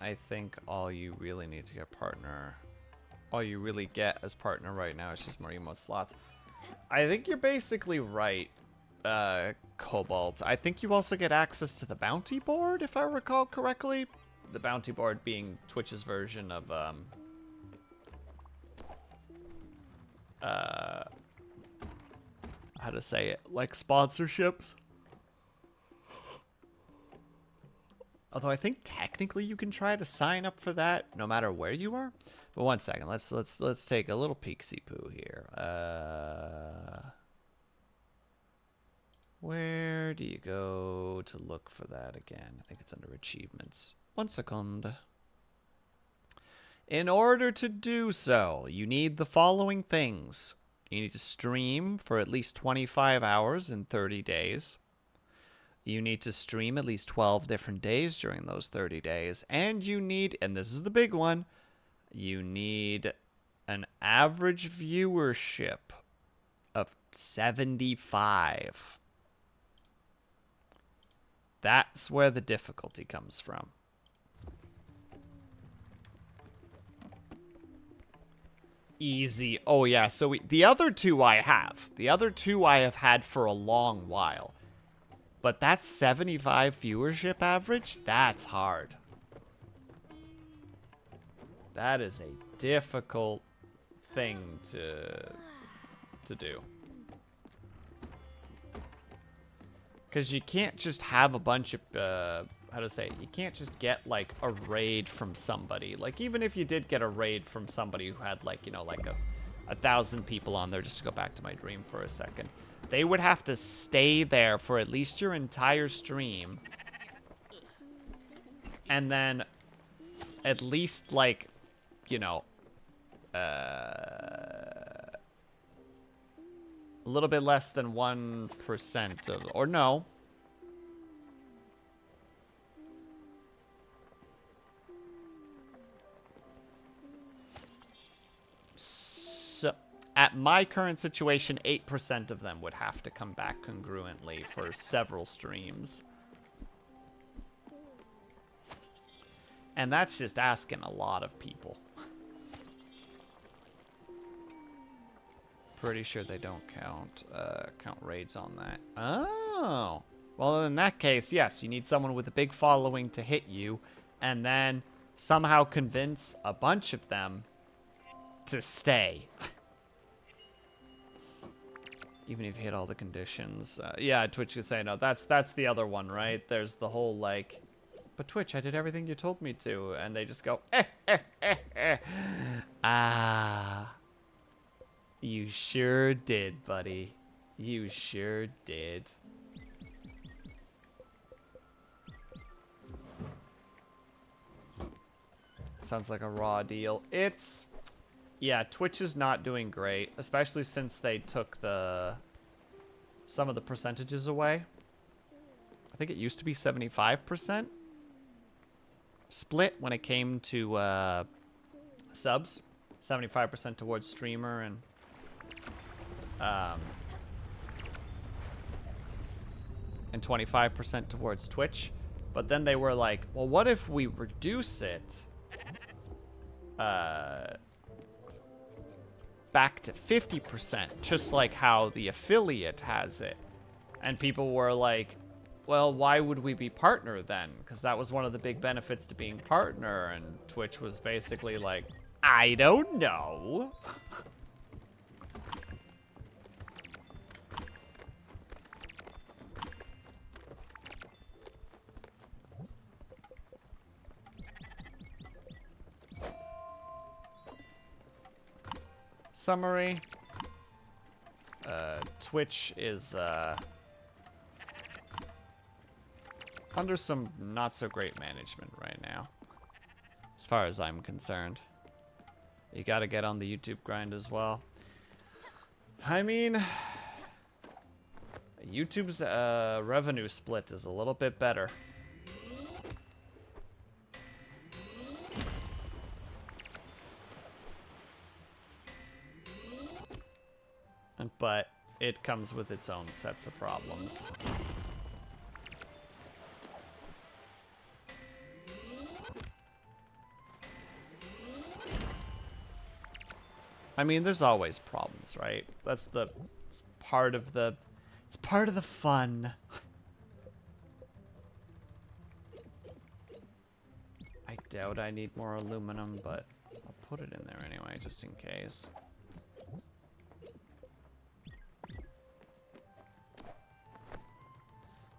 I think all you really need to get partner, all you really get as partner right now is just more emote slots. I think you're basically right, Cobalt. I think you also get access to the bounty board, if I recall correctly. The bounty board being Twitch's version of, how to say it, like sponsorships. Although I think technically you can try to sign up for that no matter where you are. But one second, let's take a little peek-see poo here. Where do you go to look for that again? I think it's under achievements. 1 second. In order to do so, you need the following things. You need to stream for at least 25 hours in 30 days. You need to stream at least 12 different days during those 30 days. And you need, and this is the big one, you need an average viewership of 75. That's where the difficulty comes from. Easy. Oh, yeah. So the other two I have. The other two I have had for a long while. But that's 75 viewership average? That's hard. That is a difficult thing to do. Because you can't just have a bunch of, how to say it? You can't just get, like, a raid from somebody. Like, even if you did get a raid from somebody who had, like, you know, like 1,000 people on there, just to go back to my dream for a second. They would have to stay there for at least your entire stream. And then at least, like, you know, a little bit less than 1% of, or no. So, at my current situation, 8% of them would have to come back congruently for several streams. And that's just asking a lot of people. Pretty sure they don't count raids on that. Oh. Well, in that case, yes, you need someone with a big following to hit you, and then somehow convince a bunch of them to stay. Even if you hit all the conditions. Yeah, Twitch could say, no, that's the other one, right? There's the whole, like, but Twitch, I did everything you told me to. And they just go, Ah. You sure did, buddy. You sure did. Sounds like a raw deal. It's... Yeah, Twitch is not doing great, especially since they took some of the percentages away. I think it used to be 75% split when it came to subs. 75% towards streamer and 25% towards Twitch. But then they were like, well, what if we reduce it back to 50%, just like how the affiliate has it? And people were like, well, why would we be partner then? Because that was one of the big benefits to being partner. And Twitch was basically like, I don't know. Summary. Twitch is under some not so great management right now, as far as I'm concerned. You gotta get on the YouTube grind as well. I mean, YouTube's revenue split is a little bit better. But it comes with its own sets of problems. I mean, there's always problems, right? It's part of the fun. I doubt I need more aluminum, but I'll put it in there anyway, just in case.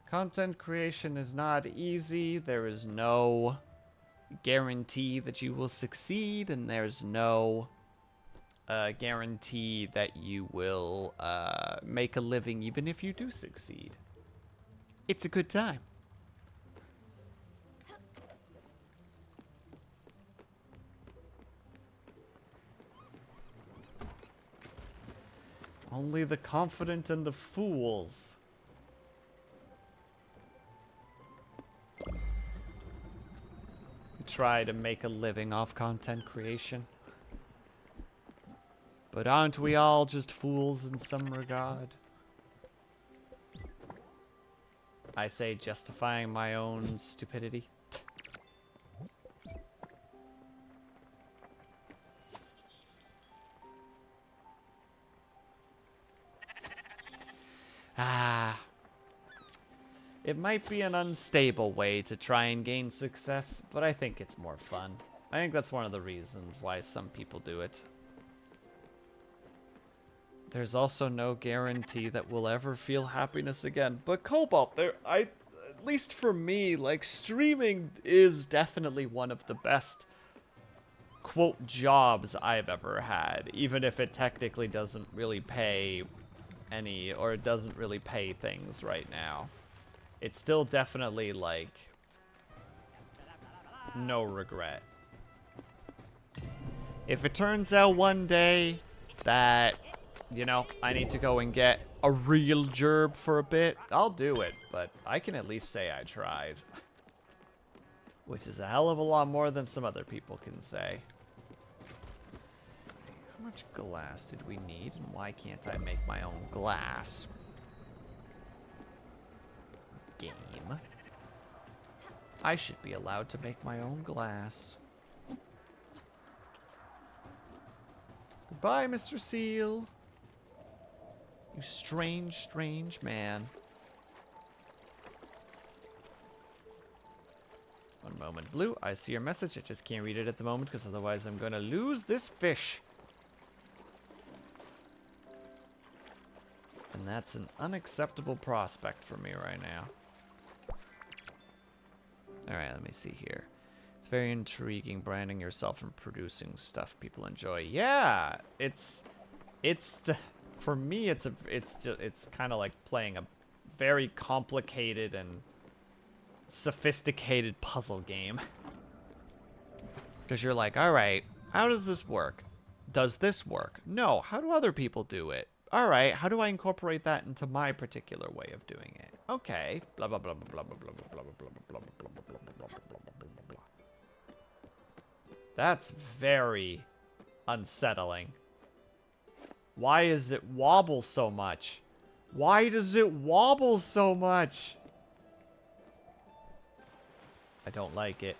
Content creation is not easy. There is no guarantee that you will succeed, and there's no guarantee that you will make a living even if you do succeed. It's a good time. Only the confident and the fools try to make a living off content creation. But aren't we all just fools in some regard? I say, justifying my own stupidity. It might be an unstable way to try and gain success, but I think it's more fun. I think that's one of the reasons why some people do it. There's also no guarantee that we'll ever feel happiness again. But Cobalt, at least for me, like, streaming is definitely one of the best quote jobs I've ever had, even if it technically doesn't really pay any, or it doesn't really pay things right now. It's still definitely like no regret. If it turns out one day that, you know, I need to go and get a real job for a bit, I'll do it, but I can at least say I tried. Which is a hell of a lot more than some other people can say. How much glass did we need, and why can't I make my own glass? Game. I should be allowed to make my own glass. Goodbye, Mr. Seal. You strange, strange man. One moment, Blue. I see your message. I just can't read it at the moment because otherwise I'm going to lose this fish. And that's an unacceptable prospect for me right now. Alright, let me see here. It's very intriguing branding yourself and producing stuff people enjoy. Yeah, it's for me it's kind of like playing a very complicated and sophisticated puzzle game. Because you're like, all right, how does this work? Does this work? No, how do other people do it? All right, how do I incorporate that into my particular way of doing it? Okay, blah blah blah blah blah blah blah blah blah blah blah blah blah blah blah blah blah. That's very unsettling. Why does it wobble so much? Why does it wobble so much? I don't like it.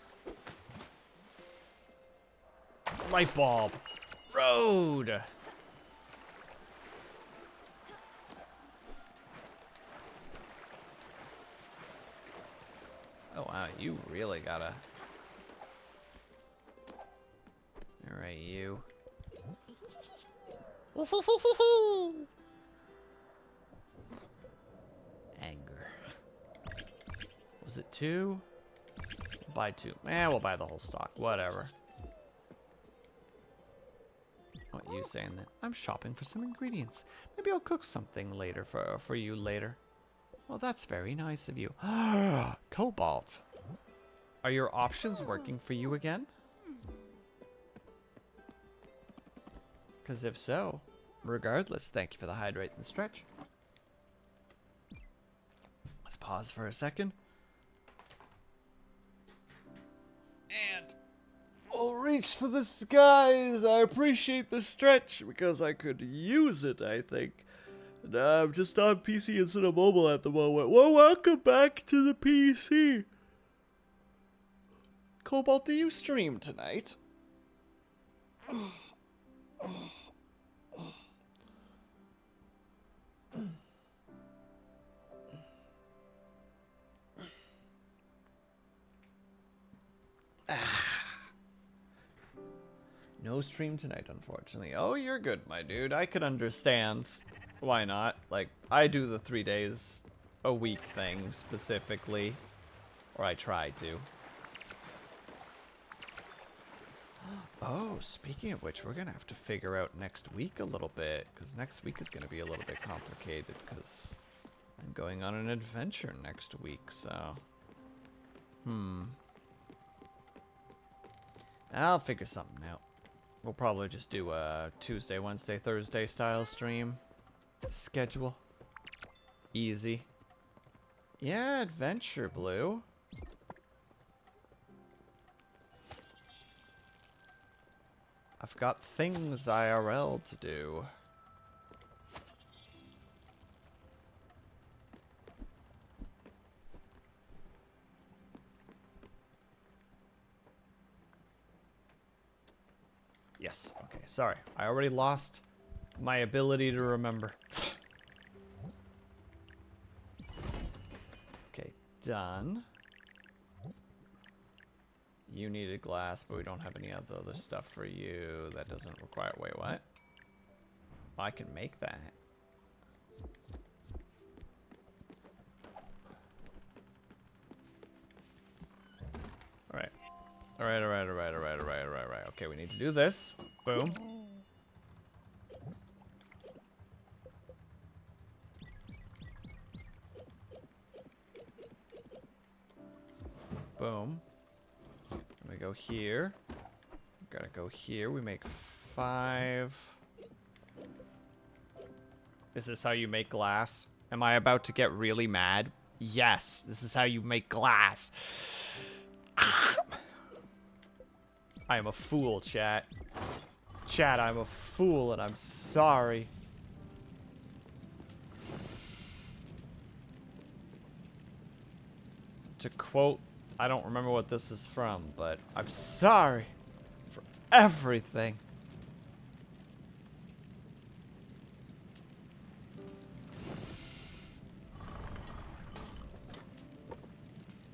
Light bulb. Road. Oh wow, you really gotta. Alright, you. Anger. Was it 2? Buy 2. Eh, we'll buy the whole stock. Whatever. What are you saying then? I'm shopping for some ingredients. Maybe I'll cook something later for you later. Well, that's very nice of you. Cobalt. Are your options working for you again? Because if so, regardless, thank you for the hydrate and the stretch. Let's pause for a second. And we'll reach for the skies. I appreciate the stretch because I could use it, I think. And I'm just on PC instead of mobile at the moment. Well, welcome back to the PC. Cobalt, do you stream tonight? No stream tonight, unfortunately. Oh, you're good, my dude. I could understand. Why not? Like, I do the 3 days a week thing, specifically. Or I try to. Oh, speaking of which, we're gonna have to figure out next week a little bit. Because next week is gonna be a little bit complicated. Because I'm going on an adventure next week, so... I'll figure something out. We'll probably just do a Tuesday, Wednesday, Thursday style stream. Schedule. Easy. Yeah, adventure, Blue. I've got things IRL to do. Yes, okay, sorry. I already lost my ability to remember. Okay, done. You needed glass, but we don't have any other stuff for you. That doesn't require... Wait, what? Oh, I can make that. Alright. Alright. Okay, we need to do this. Boom. Boom. We go here. We gotta go here. We make 5. Is this how you make glass? Am I about to get really mad? Yes, this is how you make glass. I am a fool, chat. Chat, I'm a fool and I'm sorry. To quote, I don't remember what this is from, but I'm sorry for everything.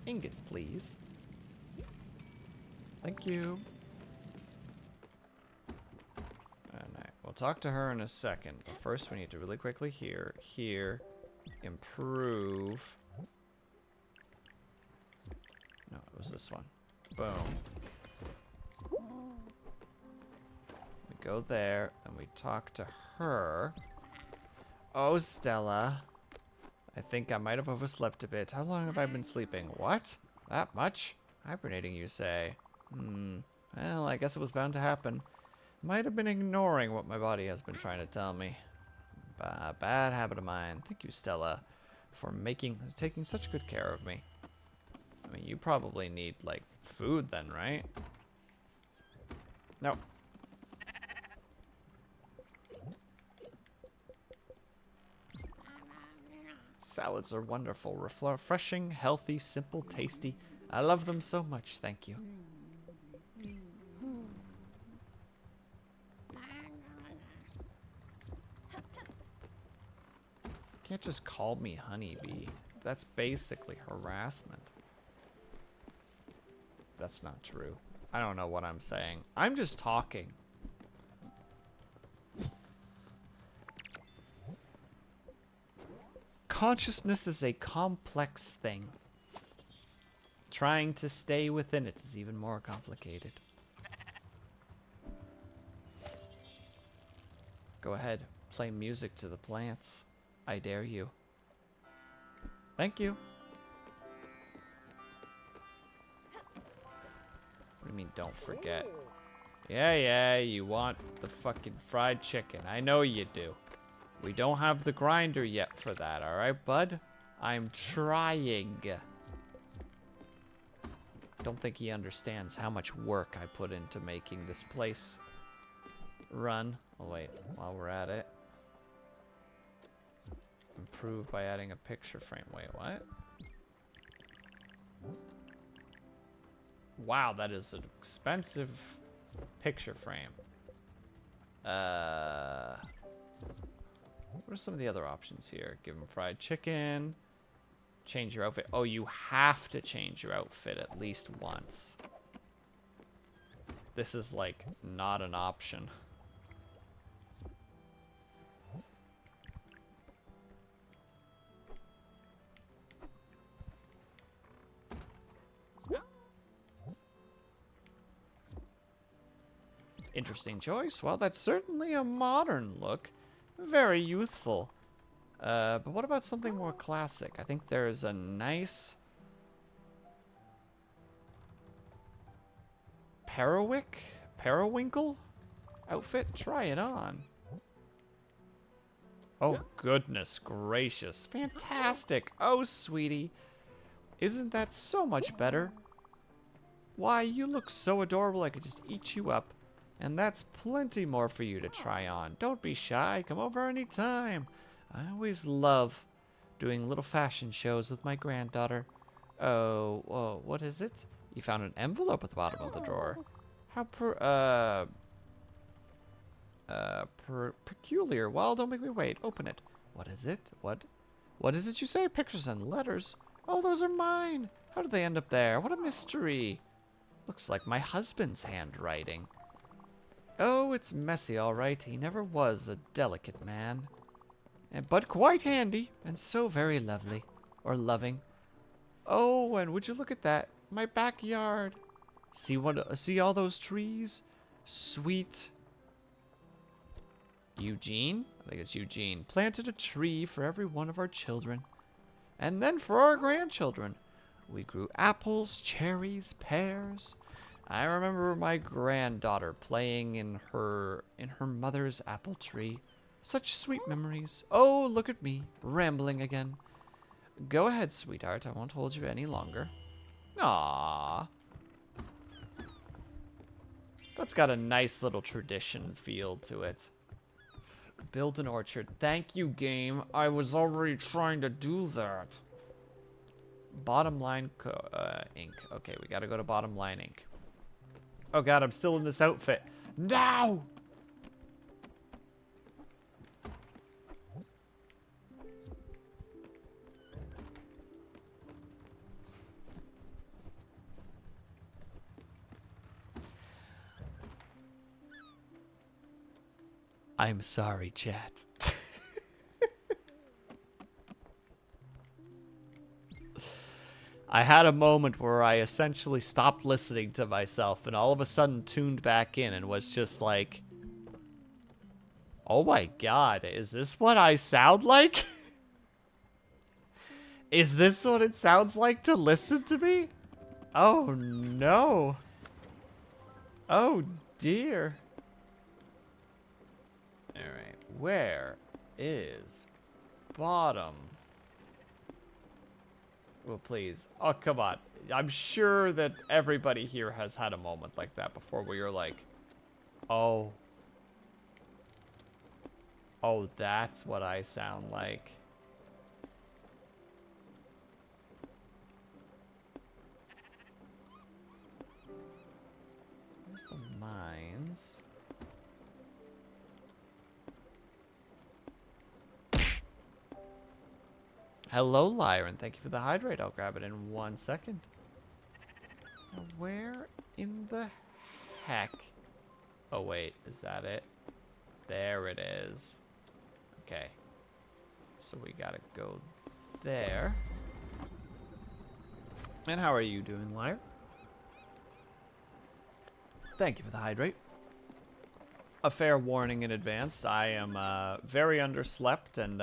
Ingots, please. Thank you. Alright, we'll talk to her in a second. But first, we need to really quickly here, improve. No, it was this one. Boom. We go there, and we talk to her. Oh, Stella. I think I might have overslept a bit. How long have I been sleeping? What? That much? Hibernating, you say? Well, I guess it was bound to happen. Might have been ignoring what my body has been trying to tell me. Bad habit of mine. Thank you, Stella, for taking such good care of me. I mean, you probably need, like, food then, right? No. Salads are wonderful, refreshing, healthy, simple, tasty. I love them so much, thank you. You can't just call me honeybee. That's basically harassment. That's not true. I don't know what I'm saying. I'm just talking. Consciousness is a complex thing. Trying to stay within it is even more complicated. Go ahead, play music to the plants. I dare you. Thank you. What do you mean, don't forget? Yeah, you want the fucking fried chicken. I know you do. We don't have the grinder yet for that, alright, bud? I'm trying. Don't think he understands how much work I put into making this place run. Oh, wait, while we're at it. Improve by adding a picture frame. Wait, what? Wow, that is an expensive picture frame. What are some of the other options here? Give him fried chicken. Change your outfit. Oh, you have to change your outfit at least once. This is, like, not an option. Interesting choice. Well, that's certainly a modern look. Very youthful. But what about something more classic? I think there's a nice Periwinkle outfit. Try it on. Oh, goodness gracious. Fantastic. Oh, sweetie. Isn't that so much better? Why, you look so adorable I could just eat you up. And that's plenty more for you to try on. Don't be shy. Come over anytime. I always love doing little fashion shows with my granddaughter. Oh, whoa, what is it? You found an envelope at the bottom of the drawer. How peculiar. Well, don't make me wait. Open it. What is it? What is it you say? Pictures and letters. Oh, those are mine. How did they end up there? What a mystery. Looks like my husband's handwriting. Oh, it's messy, all right. He never was a delicate man. But quite handy, and so very lovely. Or loving. Oh, and would you look at that? My backyard. See all those trees? Sweet Eugene, I think it's Eugene, planted a tree for every one of our children. And then for our grandchildren. We grew apples, cherries, pears. I remember my granddaughter playing in her mother's apple tree. Such sweet memories. Oh, look at me, rambling again. Go ahead, sweetheart. I won't hold you any longer. Aww. That's got a nice little tradition feel to it. Build an orchard. Thank you, game. I was already trying to do that. Bottom line ink. Okay, we gotta go to bottom line ink. Oh god, I'm still in this outfit. No! I'm sorry, chat. I had a moment where I essentially stopped listening to myself and all of a sudden tuned back in and was just like, oh my god, is this what I sound like? Is this what it sounds like to listen to me? Oh no. Oh dear. Alright, where is bottom? Well, please. Oh, come on. I'm sure that everybody here has had a moment like that before where you're like, oh. Oh, that's what I sound like. Where's the mines? Hello, Lyron. Thank you for the hydrate. I'll grab it in 1 second. Now, where in the heck? Oh, wait. Is that it? There it is. Okay. So we gotta go there. And how are you doing, Lyre? Thank you for the hydrate. A fair warning in advance. I am very underslept and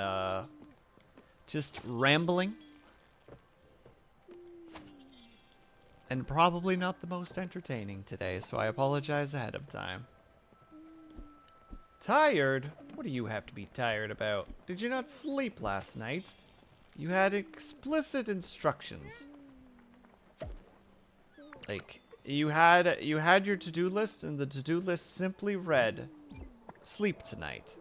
just rambling. And probably not the most entertaining today, so I apologize ahead of time. Tired? What do you have to be tired about? Did you not sleep last night? You had explicit instructions. Like, you had your to-do list, and the to-do list simply read, sleep tonight.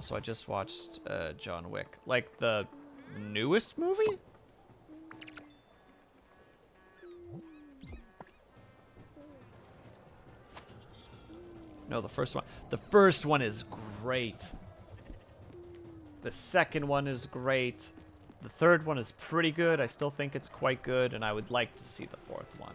So I just watched John Wick. Like, the newest movie? No, the first one. The first one is great. The second one is great. The third one is pretty good. I still think it's quite good, and I would like to see the fourth one.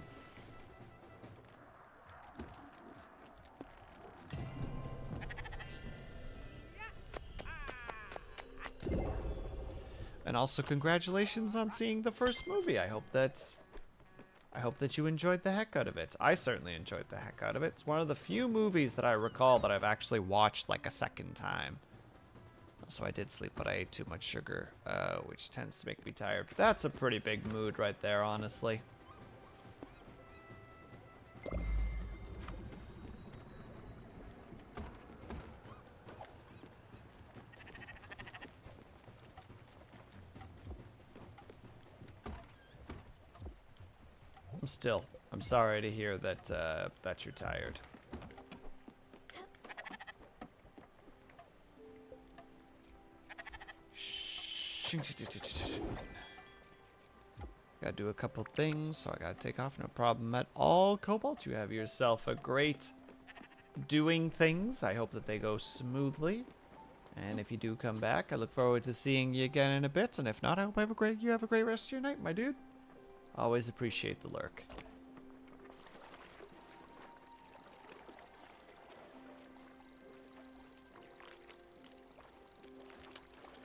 And also congratulations on seeing the first movie. I hope that you enjoyed the heck out of it. I certainly enjoyed the heck out of it. It's one of the few movies that I recall that I've actually watched like a second time. So I did sleep, but I ate too much sugar, which tends to make me tired. But that's a pretty big mood right there, honestly. I'm sorry to hear that that you're tired. Gotta do a couple things, so I gotta take off. No problem at all. Cobalt, you have yourself a great doing things. I hope that they go smoothly. And if you do come back, I look forward to seeing you again in a bit. And if not, I hope you have a great rest of your night, my dude. Always appreciate the lurk.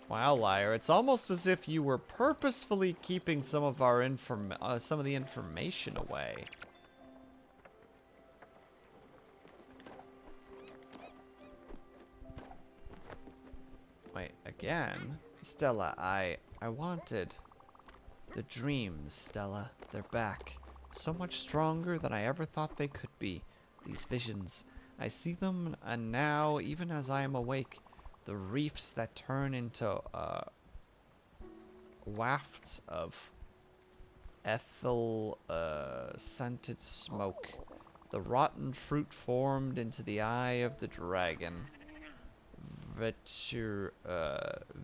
Wow, Liar, it's almost as if you were purposefully keeping some of our some of the information away. Wait, again? Stella, I wanted... The dreams, Stella. They're back. So much stronger than I ever thought they could be. These visions. I see them, and now, even as I am awake, the reefs that turn into, wafts of ethyl, scented smoke. The rotten fruit formed into the eye of the dragon.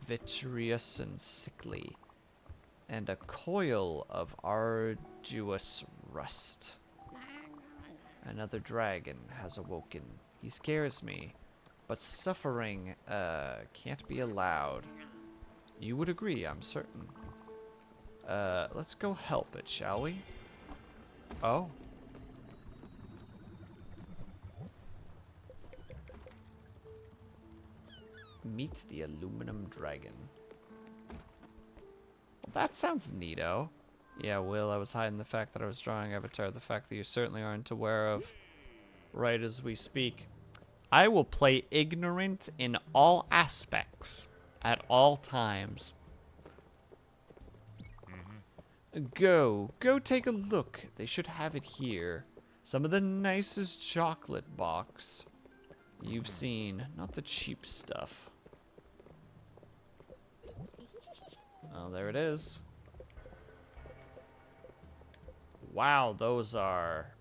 Vitreous and sickly. And a coil of arduous rust. Another dragon has awoken. He scares me, but suffering can't be allowed. You would agree, I'm certain. Let's go help it, shall we? Oh. Meet the aluminum dragon. Well, that sounds neato. Yeah, Will, I was hiding the fact that I was drawing Avatar, the fact that you certainly aren't aware of right as we speak. I will play ignorant in all aspects, at all times. Go take a look. They should have it here. Some of the nicest chocolate box you've seen, not the cheap stuff. Oh, there it is. Wow, those are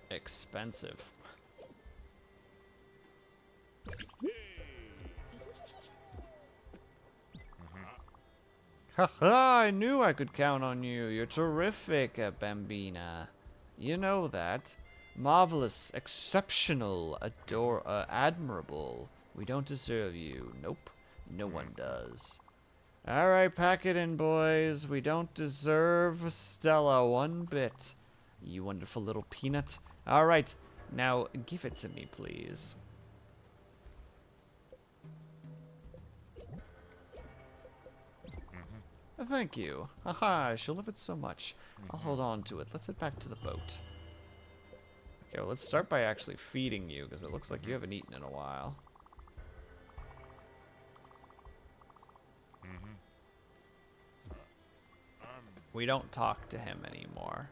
expensive. Haha, I knew I could count on you. You're terrific, Bambina. You know that. Marvelous, exceptional, admirable. We don't deserve you. Nope, no one does. Alright, pack it in, boys. We don't deserve Stella one bit. You wonderful little peanut. Alright, now give it to me, please. Thank you. Haha, I shall love it so much. I'll hold on to it. Let's head back to the boat. Okay, well, let's start by actually feeding you, because it looks like you haven't eaten in a while. We don't talk to him anymore.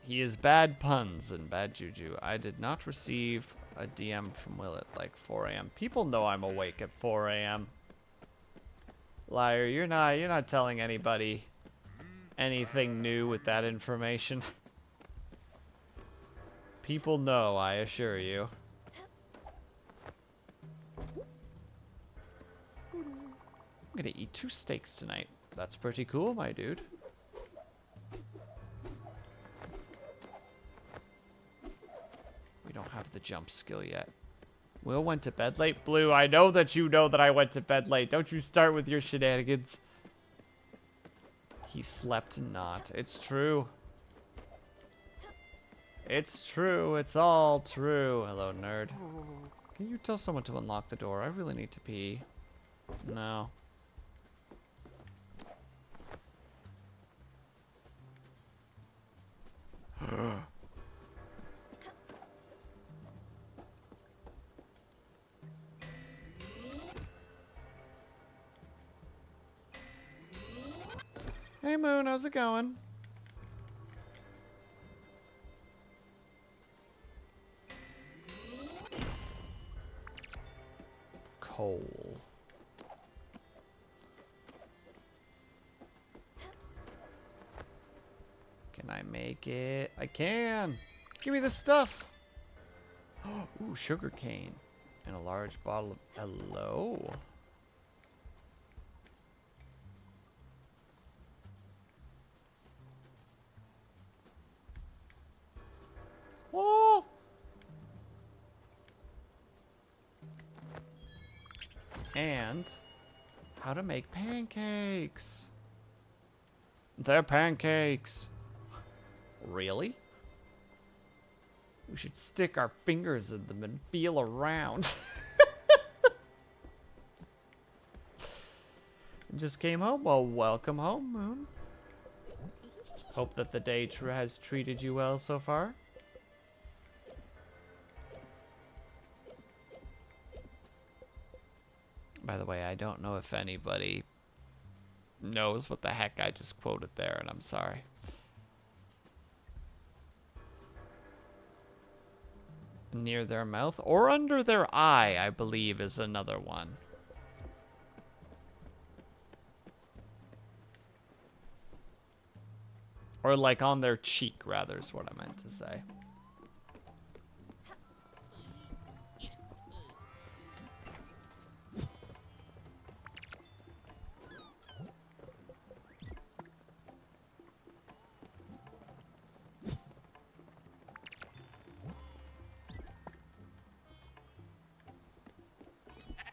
He is bad puns and bad juju. I did not receive a DM from Will at like 4 a.m. People know I'm awake at 4 a.m. Liar, you're not telling anybody anything new with that information. People know, I assure you. I'm gonna eat 2 steaks tonight. That's pretty cool, my dude. We don't have the jump skill yet. Will went to bed late. Blue, I know that you know that I went to bed late. Don't you start with your shenanigans. He slept not. It's true. It's true. It's all true. Hello, nerd. Can you tell someone to unlock the door? I really need to pee. No. Hey, Moon, how's it going? Coal. Can I make it? I can! Give me the stuff! Ooh, sugar cane. And a large bottle of... Hello? Oh! And how to make pancakes. They're pancakes. Really? We should stick our fingers in them and feel around. Just came home? Well, welcome home, Moon. Hope that the day has treated you well so far. By the way, I don't know if anybody knows what the heck I just quoted there, and I'm sorry. Near their mouth or under their eye, I believe, is another one. Or like on their cheek, rather, is what I meant to say.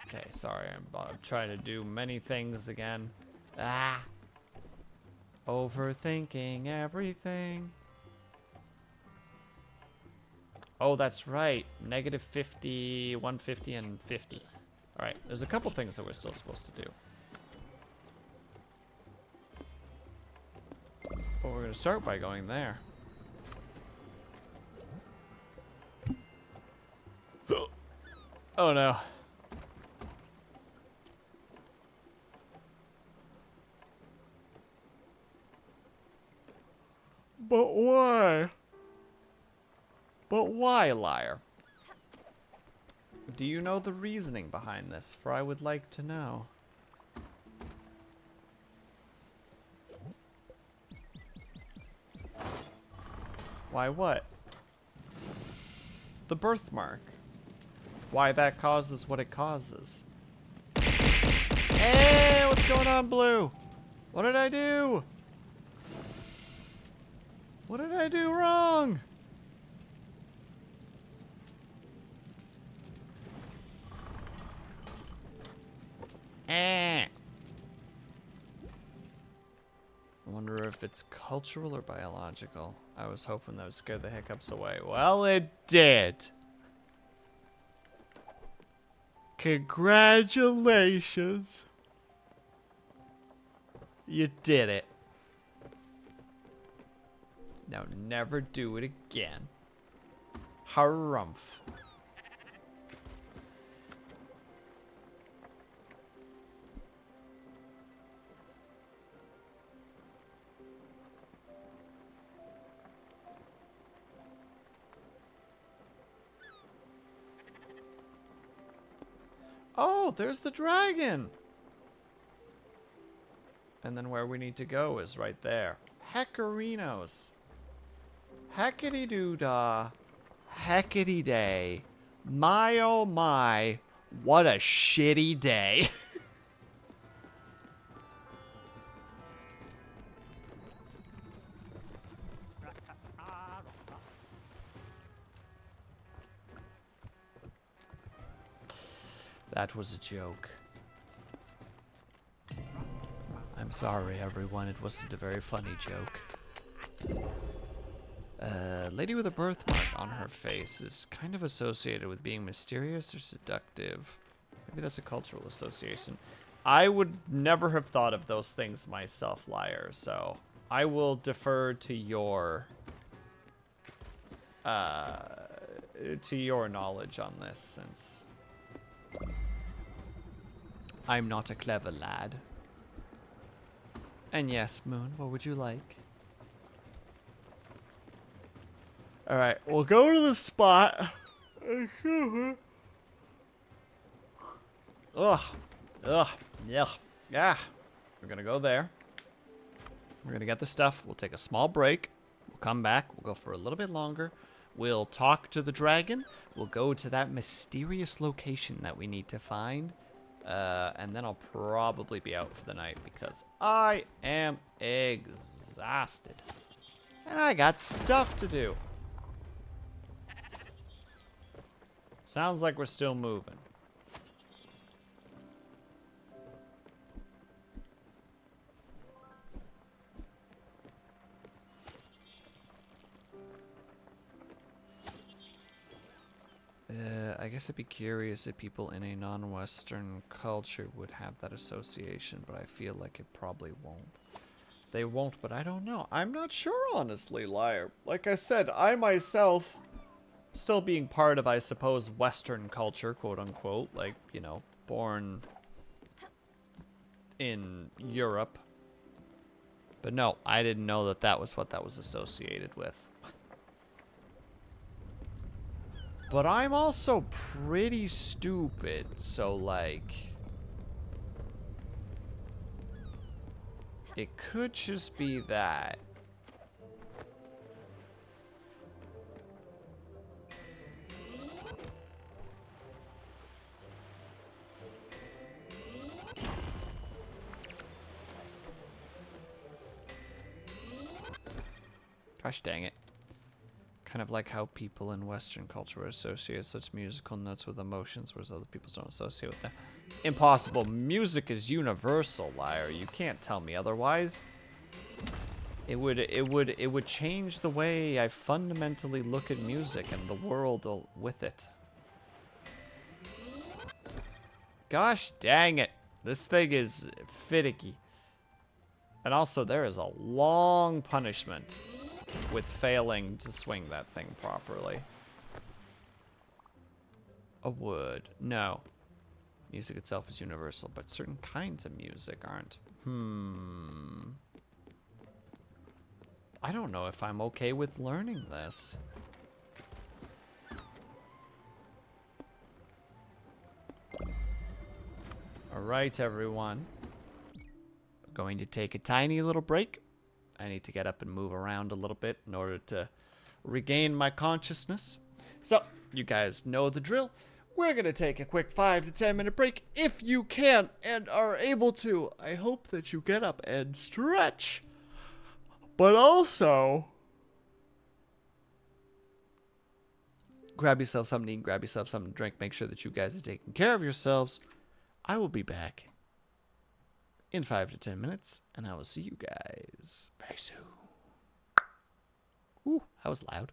Okay, sorry, I'm trying to do many things again. Ah! Overthinking everything. Oh, that's right. Negative 50, 150, and 50. Alright, there's a couple things that we're still supposed to do. But we're going to start by going there. Oh no. But why? But why, liar? Do you know the reasoning behind this? For I would like to know. Why what? The birthmark. Why that causes what it causes. Hey, what's going on, Blue? What did I do? What did I do wrong? I wonder if it's cultural or biological. I was hoping that would scare the hiccups away. Well, it did. Congratulations. You did it. Now never do it again. Harumph. Oh, there's the dragon. And then where we need to go is right there. Heckerinos. Heckity-doo-dah. Heckity-day. My oh my. What a shitty day. That was a joke. I'm sorry, everyone. It wasn't a very funny joke. Lady with a birthmark on her face is kind of associated with being mysterious or seductive. Maybe that's a cultural association. I would never have thought of those things myself, liar. So I will defer to your knowledge on this, since I'm not a clever lad. And yes, Moon, what would you like? Alright, we'll go to the spot. Ugh. Ugh. Yeah. We're gonna go there. We're gonna get the stuff. We'll take a small break. We'll come back. We'll go for a little bit longer. We'll talk to the dragon. We'll go to that mysterious location that we need to find. And then I'll probably be out for the night because I am exhausted. And I got stuff to do. Sounds like we're still moving. I guess I'd be curious if people in a non-Western culture would have that association, but I feel like it probably won't. They won't, but I don't know. I'm not sure, honestly, liar. Like I said, I myself, still being part of, I suppose, Western culture, quote unquote, like, you know, born in Europe. But no, I didn't know that that was what that was associated with. But I'm also pretty stupid, so like... It could just be that. Gosh dang it. Kind of like how people in Western culture associate such musical notes with emotions, whereas other people don't associate with them. Impossible. Music is universal, liar. You can't tell me otherwise. It would change the way I fundamentally look at music and the world with it. Gosh dang it. This thing is finicky. And also, there is a long punishment with failing to swing that thing properly. A wood. No. Music itself is universal, but certain kinds of music aren't. I don't know if I'm okay with learning this. Alright, everyone. We're going to take a tiny little break. I need to get up and move around a little bit in order to regain my consciousness. So, you guys know the drill. We're going to take a quick 5 to 10 minute break if you can and are able to. I hope that you get up and stretch. But also, grab yourself something to eat, grab yourself something to drink. Make sure that you guys are taking care of yourselves. I will be back in 5 to 10 minutes, and I will see you guys very soon. Ooh, that was loud.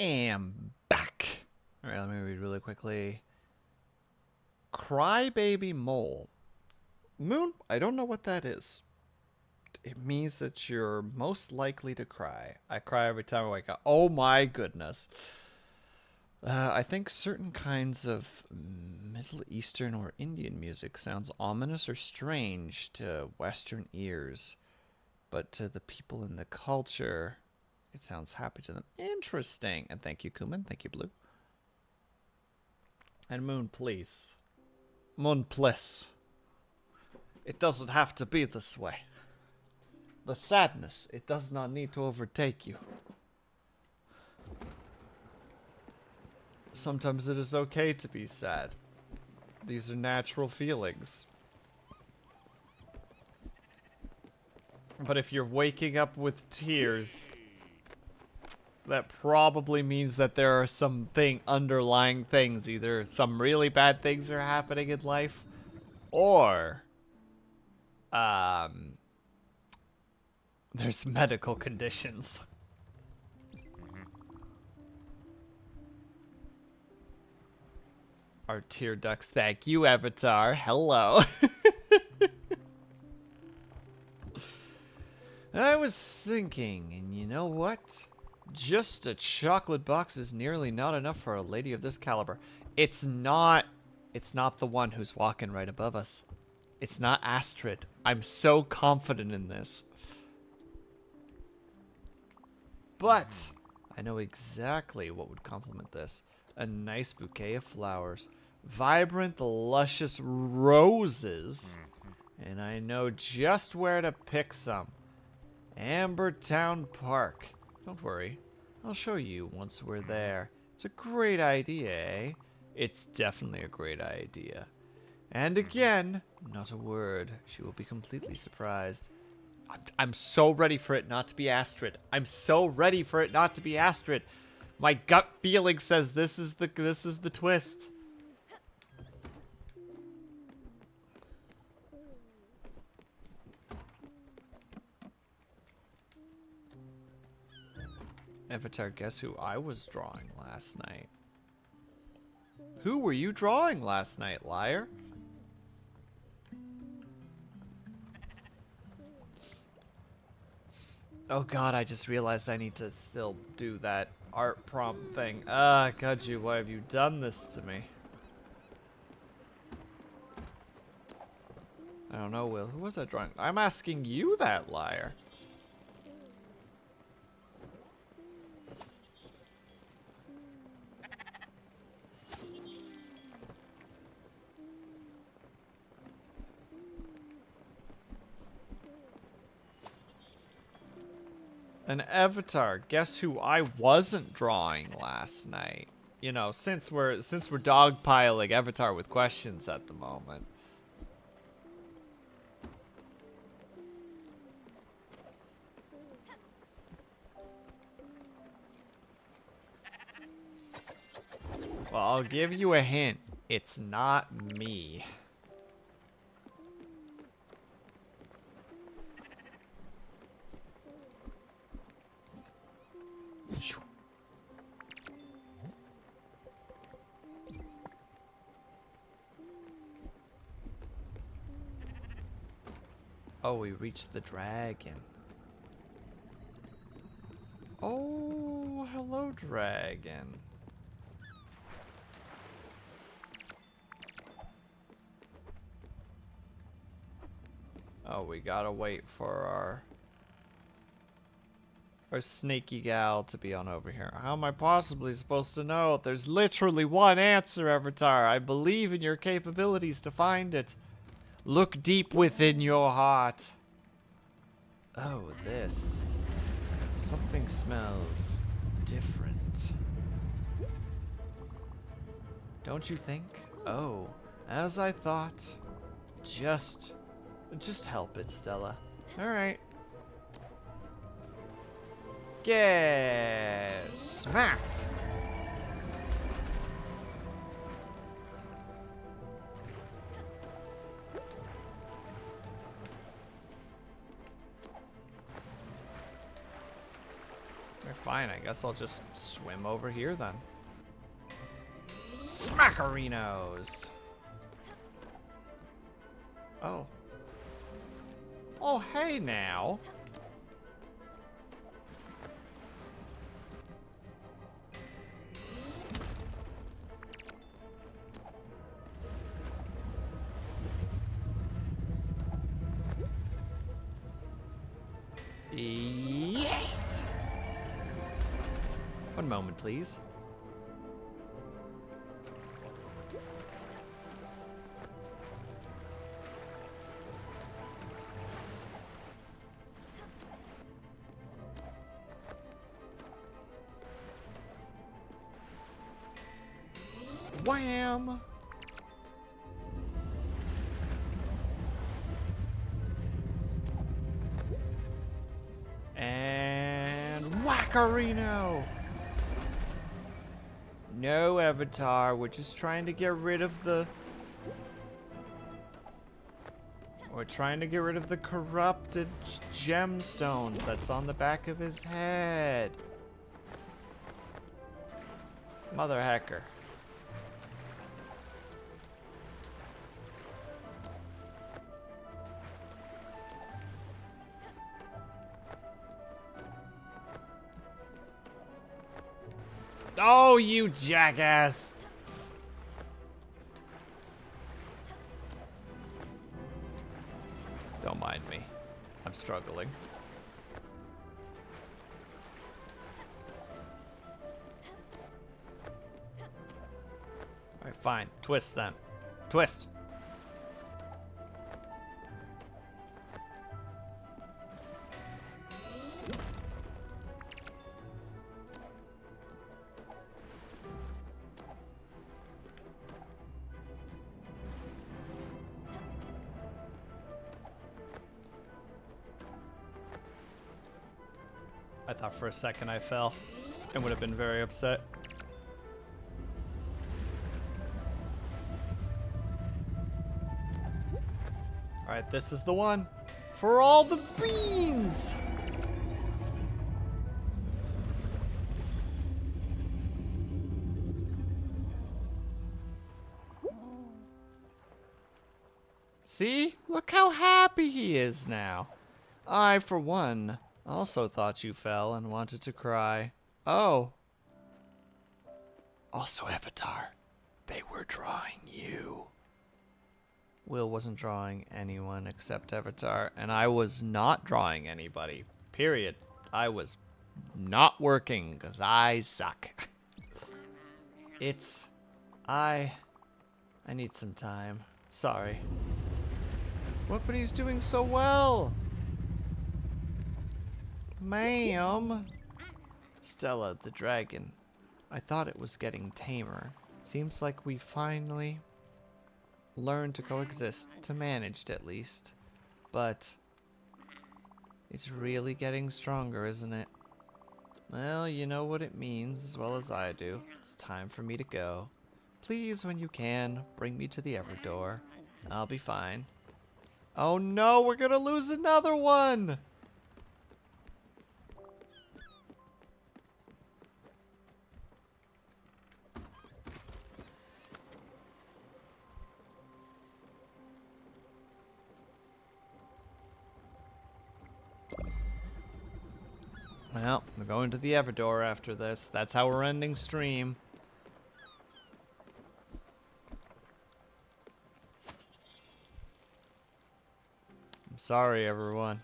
am back. All right, let me read really quickly. Crybaby mole. Moon, I don't know what that is. It means that you're most likely to cry. I cry every time I wake up. Oh my goodness. I think certain kinds of Middle Eastern or Indian music sounds ominous or strange to Western ears. But to the people in the culture, it sounds happy to them. Interesting. And thank you, Kuman. Thank you, Blue. And Moon, please. Moon, please. It doesn't have to be this way. The sadness, it does not need to overtake you. Sometimes it is okay to be sad. These are natural feelings. But if you're waking up with tears, that probably means that there are some underlying things. Either some really bad things are happening in life, or there's medical conditions. Our tear ducts. Thank you, Avatar. Hello. I was thinking, and you know what? Just a chocolate box is nearly not enough for a lady of this caliber. It's not the one who's walking right above us. It's not Astrid. I'm so confident in this. But I know exactly what would complement this. A nice bouquet of flowers. Vibrant, luscious roses. And I know just where to pick some. Ambertown Park. Don't worry. I'll show you once we're there. It's a great idea, eh? It's definitely a great idea. And again, not a word. She will be completely surprised. I'm so ready for it not to be Astrid. I'm so ready for it not to be Astrid. My gut feeling says this is the twist. Avatar, guess who I was drawing last night? Who were you drawing last night, liar? Oh god, I just realized I need to still do that art prompt thing. Ah, Kaju, why have you done this to me? I don't know, Will. Who was I drawing? I'm asking you that, liar. An Avatar. Guess who I wasn't drawing last night? You know, since we're dogpiling Avatar with questions at the moment. Well, I'll give you a hint. It's not me. Oh, we reached the dragon. Oh, hello, dragon. Oh, we gotta wait for our snaky gal to be on over here. How am I possibly supposed to know? There's literally one answer, Avatar. I believe in your capabilities to find it. Look deep within your heart. Oh, this. Something smells different. Don't you think? Oh, as I thought. Just help it, Stella. Alright. Get smacked. Alright, fine. I guess I'll just swim over here then. Smackerinos! Oh. Oh, hey now. Yeet! One moment, please. Wham! And whackarino! No, Avatar, we're just trying to get rid of the... We're trying to get rid of the corrupted gemstones that's on the back of his head. Mother hacker. Oh, you jackass! Don't mind me. I'm struggling. Alright, fine. Twist then. Twist! I thought for a second I fell and would have been very upset. Alright, this is the one. For all the beans! See? Look how happy he is now. I, for one, also thought you fell and wanted to cry. Oh. Also, Avatar, they were drawing you. Will wasn't drawing anyone except Avatar, and I was not drawing anybody. Period. I was not working because I suck. I need some time. Sorry. What, but he's doing so well. Ma'am. Stella the dragon. I thought it was getting tamer. Seems like we finally learned to coexist, to manage at least. But it's really getting stronger, isn't it? Well, you know what it means as well as I do. It's time for me to go. Please, when you can, bring me to the Everdoor. I'll be fine. Oh no, we're gonna lose another one! Well, we're going to the Everdoor after this. That's how we're ending stream. I'm sorry, everyone.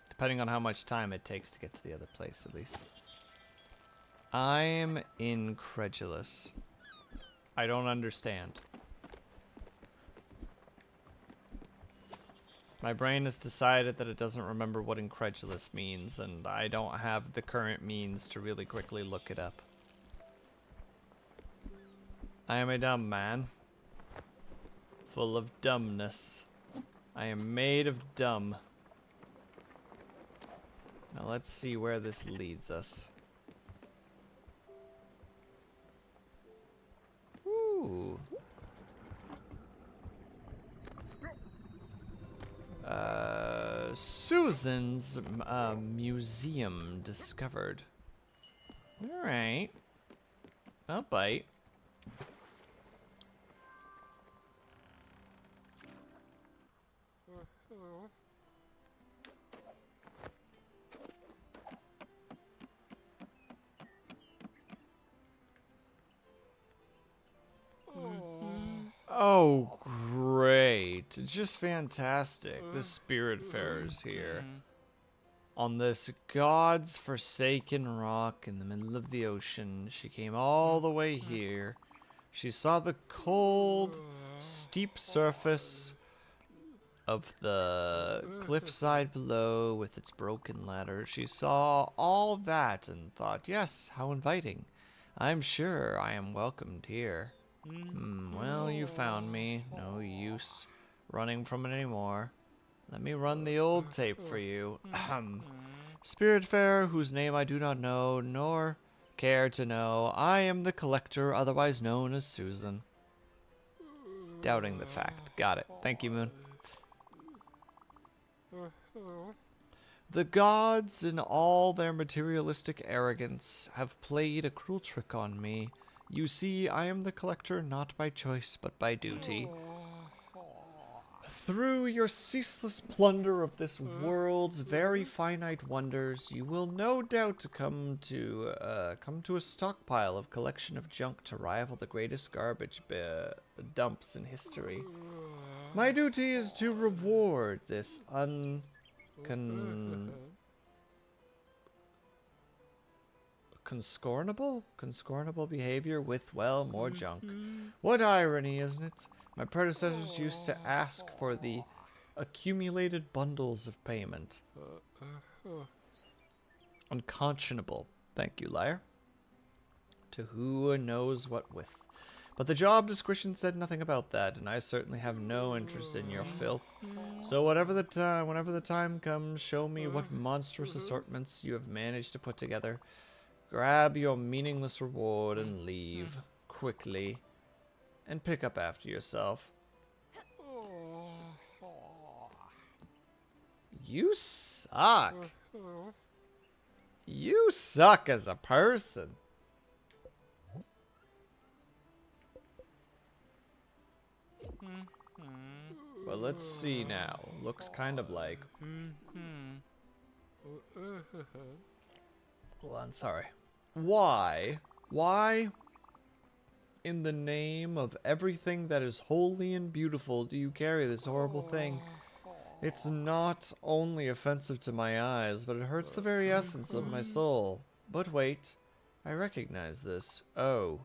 Depending on how much time it takes to get to the other place, at least. I'm incredulous. I don't understand. My brain has decided that it doesn't remember what incredulous means, and I don't have the current means to really quickly look it up. I am a dumb man. Full of dumbness. I am made of dumb. Now let's see where this leads us. Ooh. Susan's museum discovered. Alright. I'll bite. Oh, great. Just fantastic. The Spiritfarer's here. On this God's forsaken rock in the middle of the ocean, she came all the way here. She saw the cold, steep surface of the cliffside below with its broken ladder. She saw all that and thought, yes, how inviting. I'm sure I am welcomed here. Well, you found me. No use running from it anymore. Let me run the old tape for you. Spiritfarer, whose name I do not know, nor care to know. I am the collector, otherwise known as Susan. Doubting the fact. Got it. Thank you, Moon. The gods, in all their materialistic arrogance, have played a cruel trick on me. You see, I am the collector not by choice, but by duty. Through your ceaseless plunder of this world's very finite wonders, you will no doubt come to a stockpile of collection of junk to rival the greatest garbage dumps in history. My duty is to reward this conscornable behavior with, well, more junk. What irony, isn't it? My predecessors used to ask for the accumulated bundles of payment. Unconscionable. Thank you, liar. To who knows what with. But the job description said nothing about that, and I certainly have no interest in your filth. So whenever the time comes, show me what monstrous assortments you have managed to put together. Grab your meaningless reward and leave quickly. And pick up after yourself. You suck. You suck as a person. Well, let's see now. Looks kind of like... Hold on, sorry. Why? Why, in the name of everything that is holy and beautiful, do you carry this horrible thing? It's not only offensive to my eyes, but it hurts the very essence of my soul. But wait, I recognize this. Oh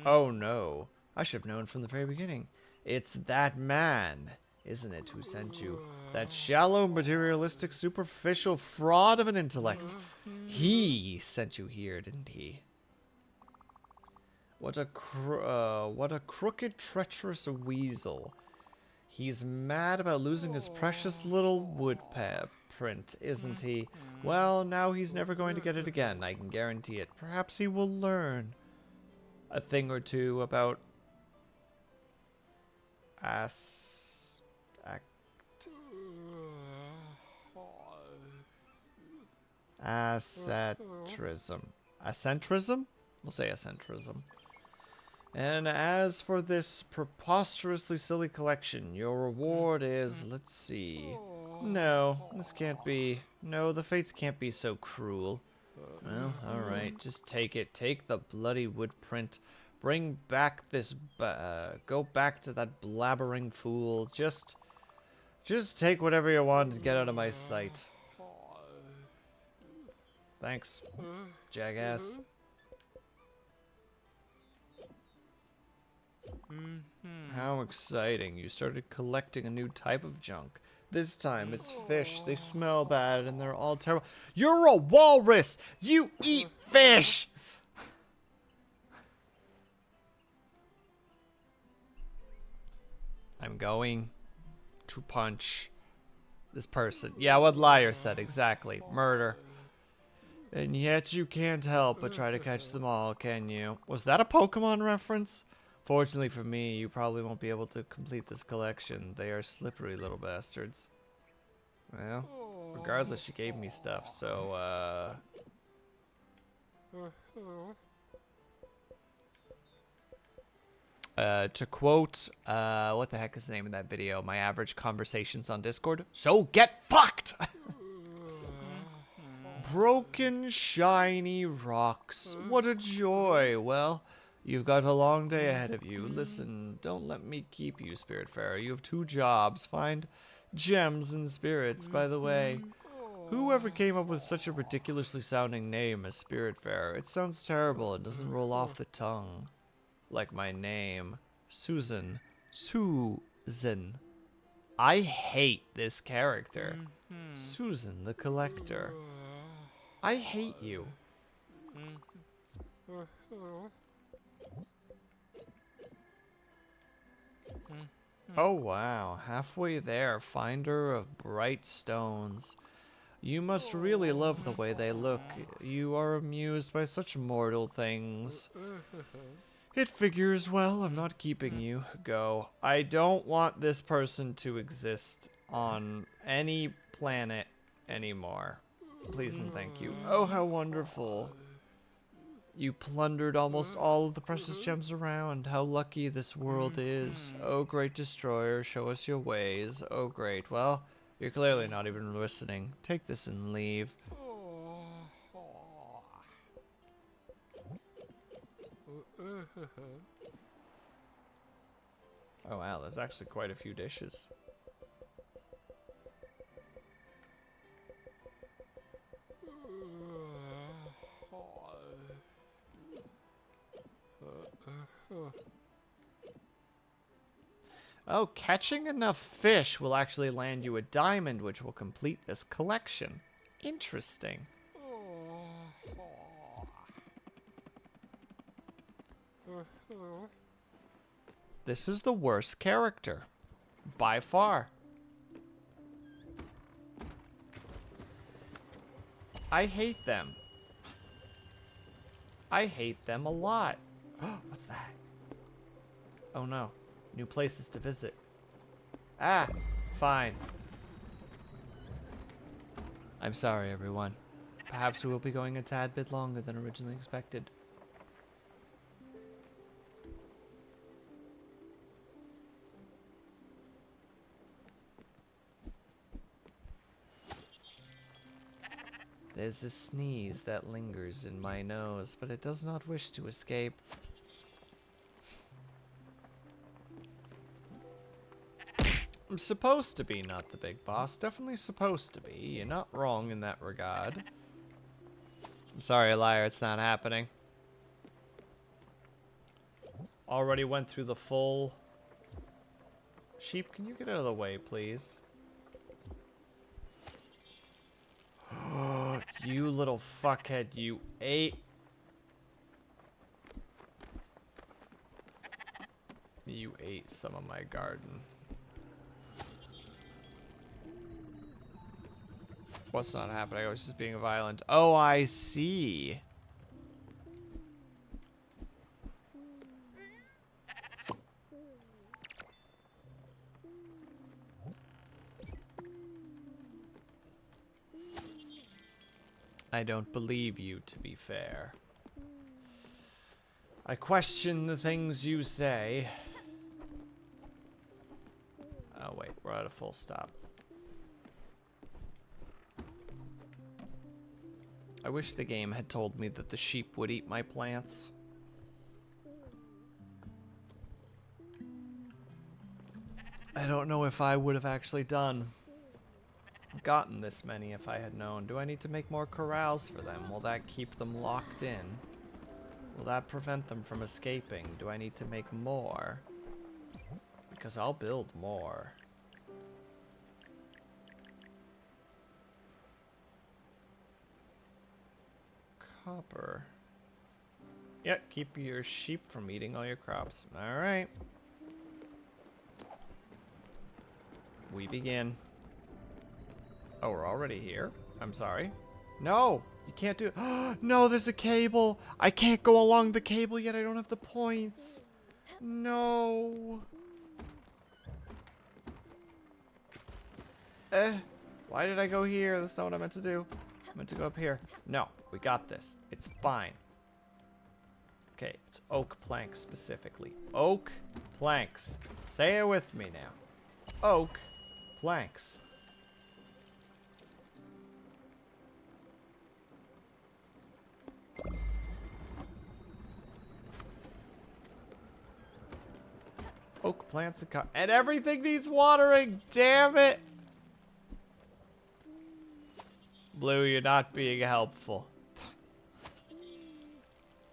no, I should have known from the very beginning. It's that man, isn't it, who sent you? That shallow, materialistic, superficial fraud of an intellect. He sent you here, didn't he? What a crooked, treacherous weasel. He's mad about losing his precious little wood print, isn't he? Well, now he's never going to get it again, I can guarantee it. Perhaps he will learn a thing or two about accentrism. Accentrism? We'll say accentrism. And as for this preposterously silly collection, your reward is, let's see. No, this can't be. No, the fates can't be so cruel. Well, alright, just take it. Take the bloody wood print. Bring back this, go back to that blabbering fool. Just take whatever you want and get out of my sight. Thanks, jackass. How exciting. You started collecting a new type of junk. This time it's fish. They smell bad and they're all terrible. You're a walrus! You eat fish! I'm going to punch this person. Yeah, what Liar said, exactly. Murder. And yet you can't help but try to catch them all, can you? Was that a Pokemon reference? Fortunately for me, you probably won't be able to complete this collection. They are slippery little bastards. Well, regardless, she gave me stuff, so, To quote, what the heck is the name of that video? My average conversations on Discord. So get fucked! Broken shiny rocks. What a joy. Well, you've got a long day ahead of you. Listen, don't let me keep you, SpiritFarer. You have 2 jobs. Find gems and spirits. By the way, whoever came up with such a ridiculously sounding name as SpiritFarer? It sounds terrible. It doesn't roll off the tongue. Like my name. Susan. Susan. I hate this character. Susan the Collector. I hate you. Oh wow, halfway there, finder of bright stones. You must really love the way they look. You are amused by such mortal things. It figures, well, I'm not keeping you. Go. I don't want this person to exist on any planet anymore. Please and thank you. Oh, how wonderful. You plundered almost all of the precious gems around. How lucky this world is. Oh, great destroyer, show us your ways. Oh, great. Well, you're clearly not even listening. Take this and leave. Oh, wow, there's actually quite a few dishes. Oh, catching enough fish will actually land you a diamond, which will complete this collection. Interesting. This is the worst character. By far. I hate them. I hate them a lot. What's that? Oh no. New places to visit. Ah, fine. I'm sorry, everyone. Perhaps we will be going a tad bit longer than originally expected. There's a sneeze that lingers in my nose, but it does not wish to escape. I'm supposed to be not the big boss. Definitely supposed to be. You're not wrong in that regard. I'm sorry, liar. It's not happening. Already went through the full... Sheep, can you get out of the way, please? You little fuckhead, you ate... You ate some of my garden. What's not happening? I was just being violent. Oh, I see. I don't believe you, to be fair. I question the things you say. Oh, wait. We're at a full stop. I wish the game had told me that the sheep would eat my plants. I don't know if I would have actually gotten this many if I had known. Do I need to make more corrals for them? Will that keep them locked in? Will that prevent them from escaping? Do I need to make more? Because I'll build more. Copper. Yeah, keep your sheep from eating all your crops. Alright. We begin. Oh, we're already here? I'm sorry. No! You can't do it. No, there's a cable! I can't go along the cable yet. I don't have the points. No. Why did I go here? That's not what I meant to do. I meant to go up here. No, we got this. It's fine. Okay, it's oak planks specifically. Oak planks. Say it with me now. Oak planks. Oak plants and everything needs watering. Damn it. Blue, you're not being helpful.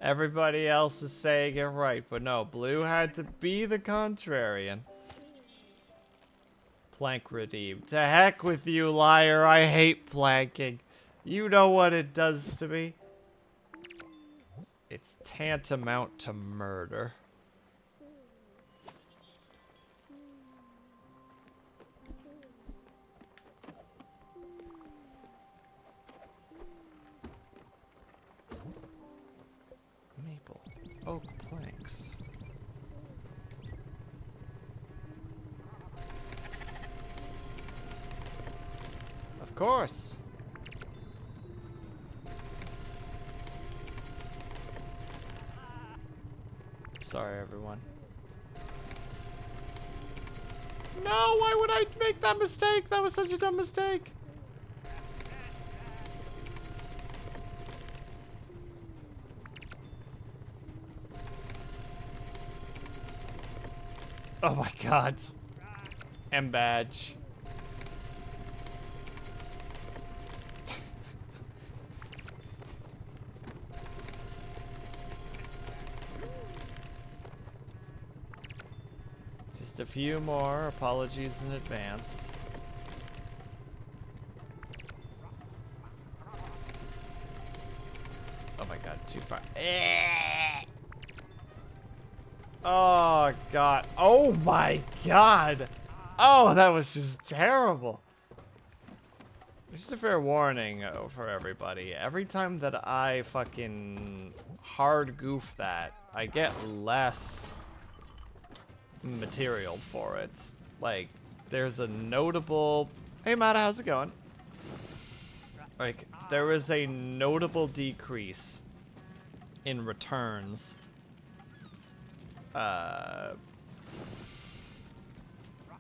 Everybody else is saying it right, but no, Blue had to be the contrarian. Plank redeemed. To heck with you, liar. I hate planking. You know what it does to me. It's tantamount to murder. Maple. Oak planks. Of course. Sorry, everyone. No, why would I make that mistake? That was such a dumb mistake. Oh my god. M badge. Just a few more. Apologies in advance. Oh my god, too far. Oh god. Oh my god. Oh, that was just terrible. Just a fair warning for everybody. Every time that I fucking hard goof that, I get less material for it. Like, there's a notable... Hey, Matt, how's it going? Like, there is a notable decrease in returns.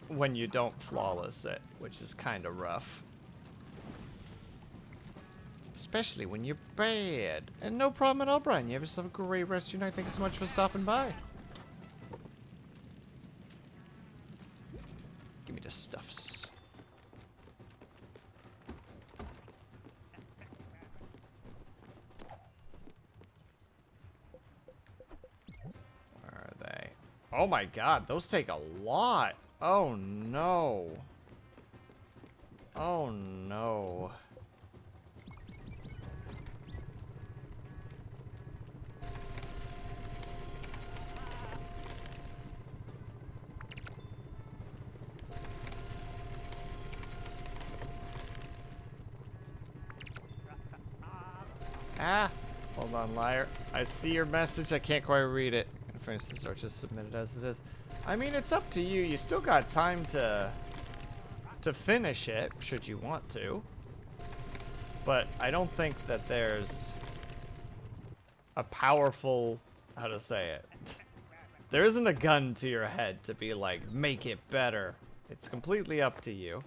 When you don't flawless it, which is kind of rough. Especially when you're bad. And no problem at all, Brian. You have yourself a great rest of your night. Thank you so much for stopping by. Give me the stuffs. Where are they? Oh my god, those take a lot. Oh no. Oh no. Ah! Hold on, liar. I see your message. I can't quite read it. I'm gonna finish this or just submit it as it is. I mean, it's up to you. You still got time to finish it, should you want to. But I don't think that there's a powerful... How to say it? There isn't a gun to your head to be like, make it better. It's completely up to you.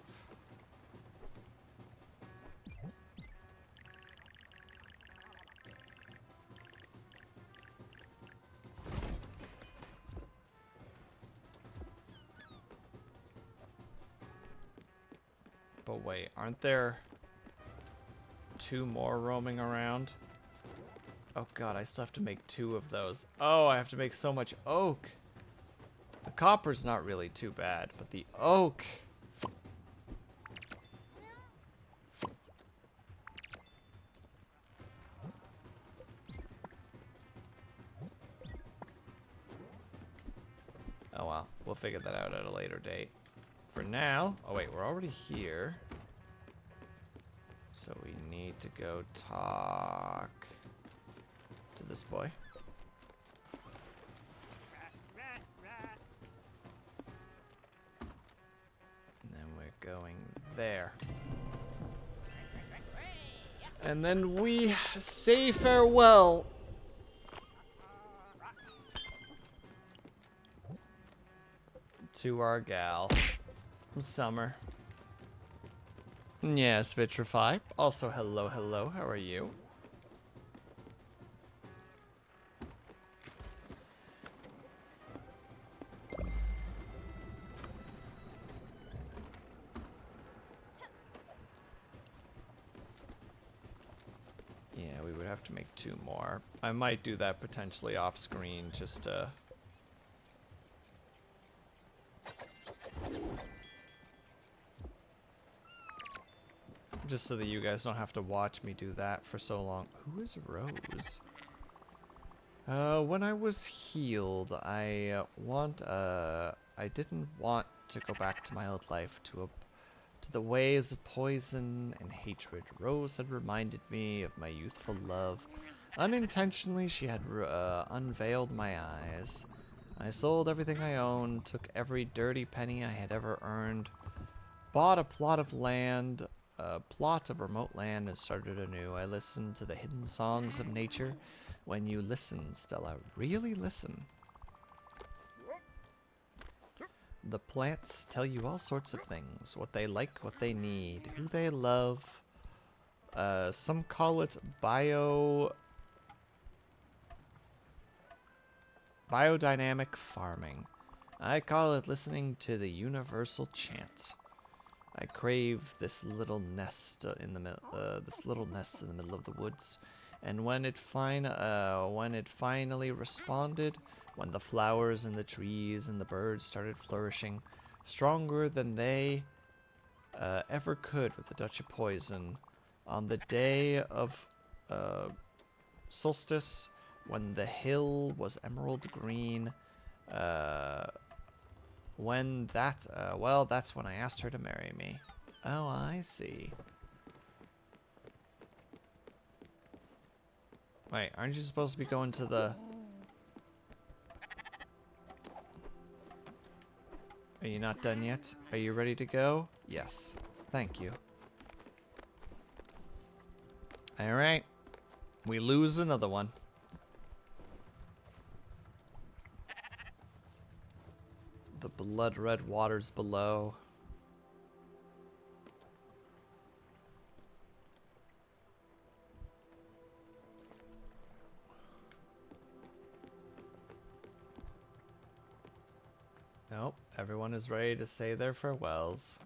But wait, aren't there 2 more roaming around? Oh god, I still have to make 2 of those. Oh, I have to make so much oak. The copper's not really too bad, but the oak. Oh well, we'll figure that out at a later date. For now, oh wait, we're already here. So we need to go talk to this boy. And then we're going there. And then we say farewell to our gal, Summer. Yes, Vitrify. Also, hello, hello. How are you? Yeah, we would have to make 2 more. I might do that potentially off screen just to... just so that you guys don't have to watch me do that for so long. Who is Rose? When I was healed, I didn't want to go back to my old life, to the ways of poison and hatred. Rose had reminded me of my youthful love. Unintentionally, she had unveiled my eyes. I sold everything I owned, took every dirty penny I had ever earned, bought a plot of land, a plot of remote land, and started anew. I listened to the hidden songs of nature. When you listen, Stella, really listen. The plants tell you all sorts of things. What they like, what they need, who they love. Some call it biodynamic farming. I call it listening to the universal chant. I crave this little nest in the middle of the woods. And when it finally responded, when the flowers and the trees and the birds started flourishing, stronger than they ever could with the touch of poison, on the day of solstice, when the hill was emerald green, that's when I asked her to marry me. Oh, I see. Wait, aren't you supposed to be going to the... Are you not done yet? Are you ready to go? Yes. Thank you. Alright. We lose another one. The blood red waters below. Nope, everyone is ready to say their farewells.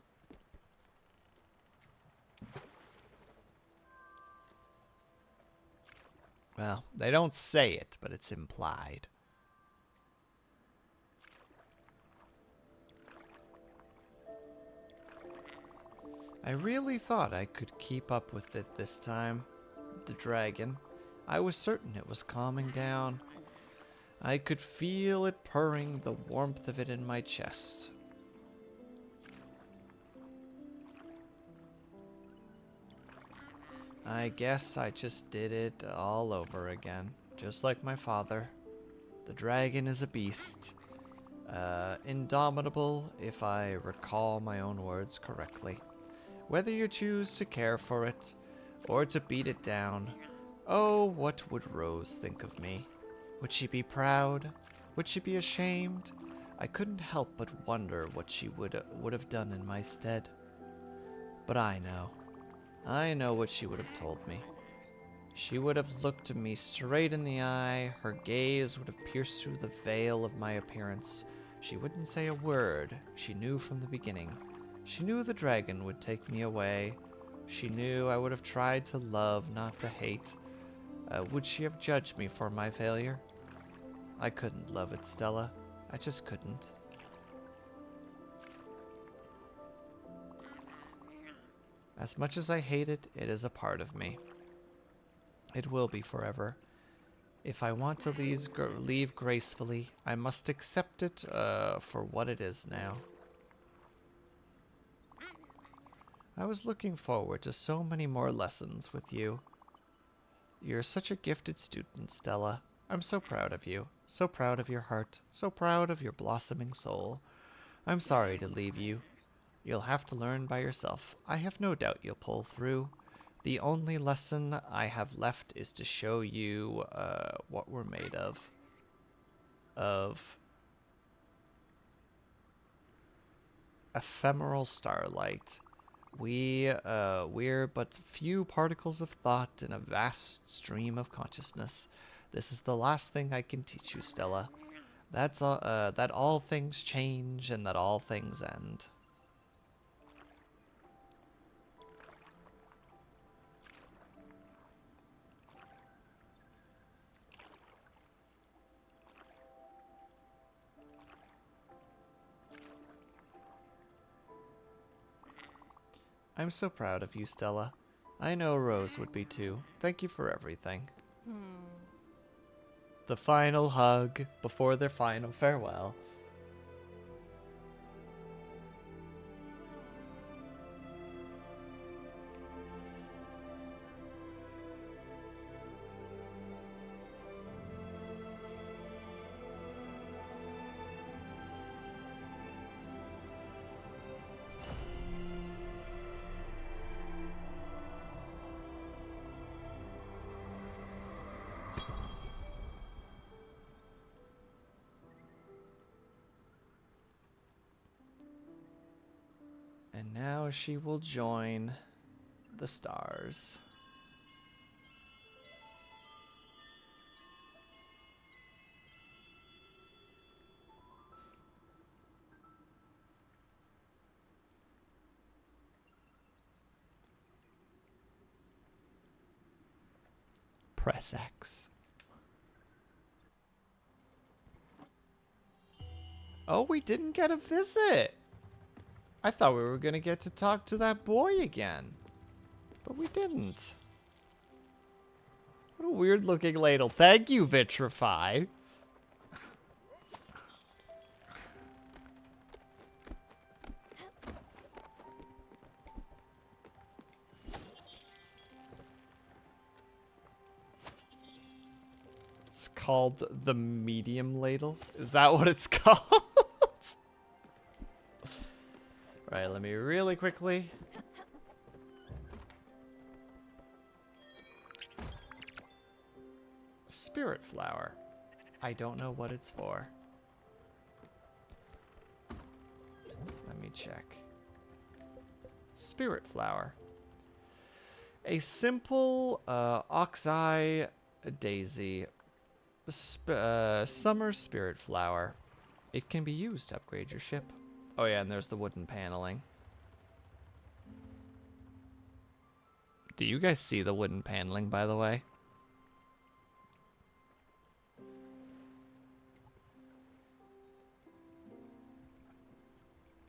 Well, they don't say it, but it's implied. I really thought I could keep up with it this time. The dragon. I was certain it was calming down. I could feel it purring, the warmth of it in my chest. I guess I just did it all over again, just like my father. The dragon is a beast. Indomitable, if I recall my own words correctly. Whether you choose to care for it, or to beat it down, oh, what would Rose think of me? Would she be proud? Would she be ashamed? I couldn't help but wonder what she would have done in my stead. But I know. I know what she would have told me. She would have looked me straight in the eye. Her gaze would have pierced through the veil of my appearance. She wouldn't say a word. She knew from the beginning. She knew the dragon would take me away. She knew I would have tried to love, not to hate. Would she have judged me for my failure? I couldn't love it, Stella. I just couldn't. As much as I hate it, it is a part of me. It will be forever. If I want to leave gracefully, I must accept it for what it is now. I was looking forward to so many more lessons with you. You're such a gifted student, Stella. I'm so proud of you. So proud of your heart. So proud of your blossoming soul. I'm sorry to leave you. You'll have to learn by yourself. I have no doubt you'll pull through. The only lesson I have left is to show you what we're made of. ephemeral starlight. We're but few particles of thought in a vast stream of consciousness. This is the last thing I can teach you, Stella. That's that all things change and that all things end. I'm so proud of you, Stella. I know Rose would be too. Thank you for everything. The final hug before their final farewell. And now she will join the stars. Press X. Oh, we didn't get a visit. I thought we were going to get to talk to that boy again. But we didn't. What a weird looking ladle. Thank you, Vitrify. It's called the medium ladle. Is that what it's called? Right, let me really quickly. SpiritFarer. I don't know what it's for. Let me check. SpiritFarer. A simple oxeye daisy. Summer SpiritFarer. It can be used to upgrade your ship. Oh yeah, and there's the wooden paneling. Do you guys see the wooden paneling, by the way?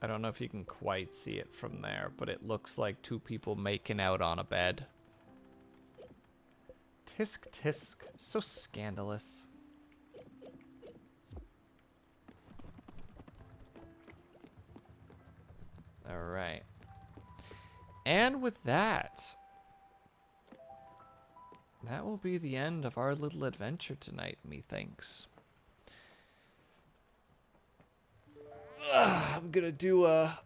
I don't know if you can quite see it from there, but it looks like two people making out on a bed. Tisk tisk, so scandalous. All right. And with that, that will be the end of our little adventure tonight, methinks. I'm gonna do a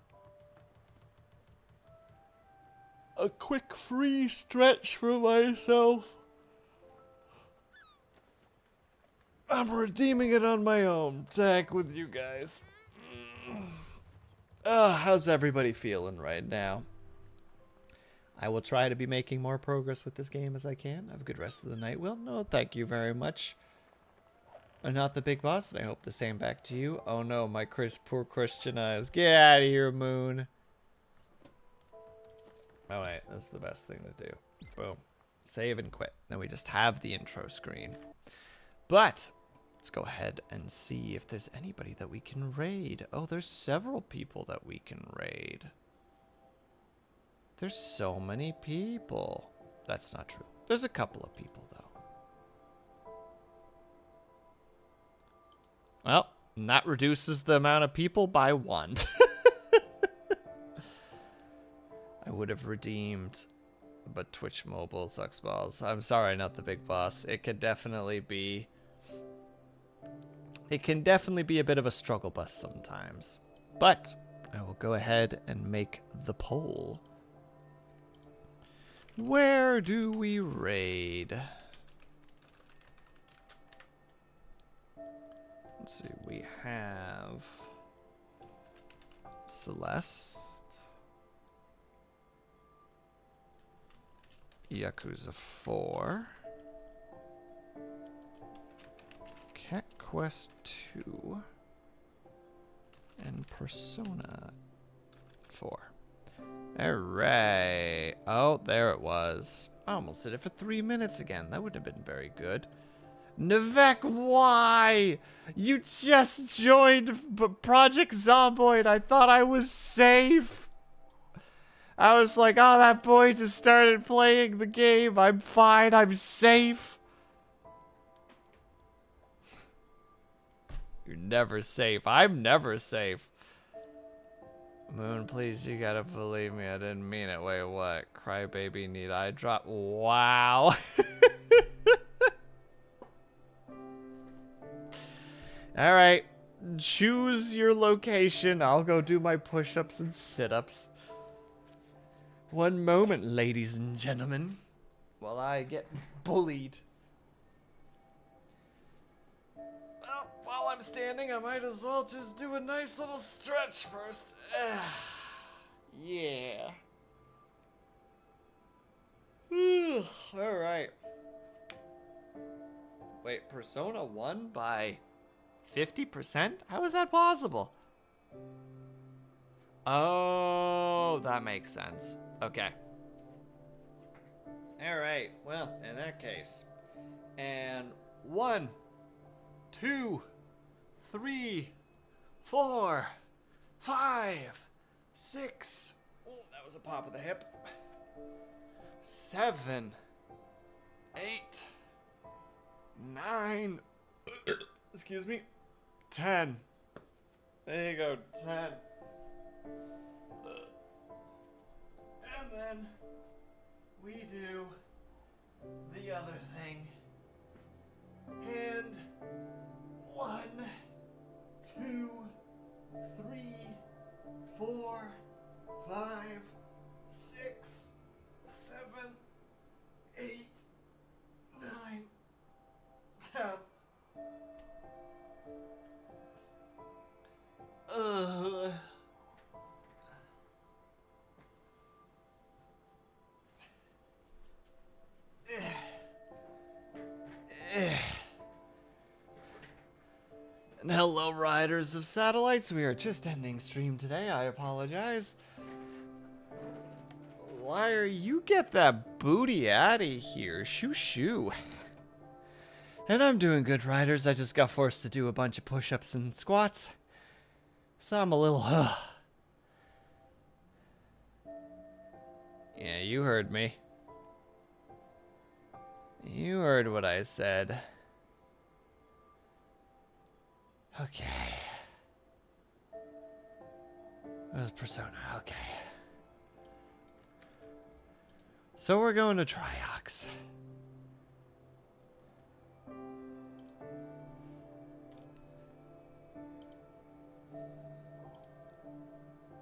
quick free stretch for myself. I'm redeeming it on my own. Tag with you guys. How's everybody feeling right now? I will try to be making more progress with this game as I can. Have a good rest of the night, Will. No, thank you very much. Not the big boss, and I hope the same back to you. Oh no, my poor Christian eyes. Get out of here, Moon. Oh wait, that's the best thing to do. Boom. Save and quit. Then we just have the intro screen. But let's go ahead and see if there's anybody that we can raid. Oh, there's several people that we can raid. There's so many people. That's not true. There's a couple of people, though. Well, and that reduces the amount of people by 1. I would have redeemed, but Twitch Mobile sucks balls. I'm sorry, not the big boss. It can definitely be a bit of a struggle bus sometimes. But I will go ahead and make the poll. Where do we raid? Let's see, we have Celeste. Yakuza 4. Cat Quest 2. And Persona 4. Alright. Oh, there it was. I almost did it for 3 minutes again. That would have been very good. Nivek, why? You just joined Project Zomboid. I thought I was safe. I was like, oh, that boy just started playing the game. I'm fine. I'm safe. You're never safe. I'm never safe. Moon, please, you gotta believe me. I didn't mean it. Wait, what? Crybaby need eye drop? Wow. Alright. Choose your location. I'll go do my push-ups and sit-ups. One moment, ladies and gentlemen, while I get bullied. Well, while I'm standing, I might as well just do a nice little stretch first. Yeah. Alright. Wait, Persona won by 50%? How is that possible? Oh, that makes sense. Okay. Alright, well, in that case. And 1, 2, 3, 4, 5, 6. Oh, that was a pop of the hip. 7, 8, 9. Excuse me. 10. There you go, 10. And then we do the other thing. And 1, 2, 3, 4, 5, 6, 7, 8, 9, 10. And hello, riders of satellites. We are just ending stream today. I apologize. Liar, you get that booty out of here. Shoo shoo. And I'm doing good, riders. I just got forced to do a bunch of push-ups and squats. So I'm a little, Yeah, you heard me. You heard what I said. Okay. It was Persona, okay. So we're going to Triox.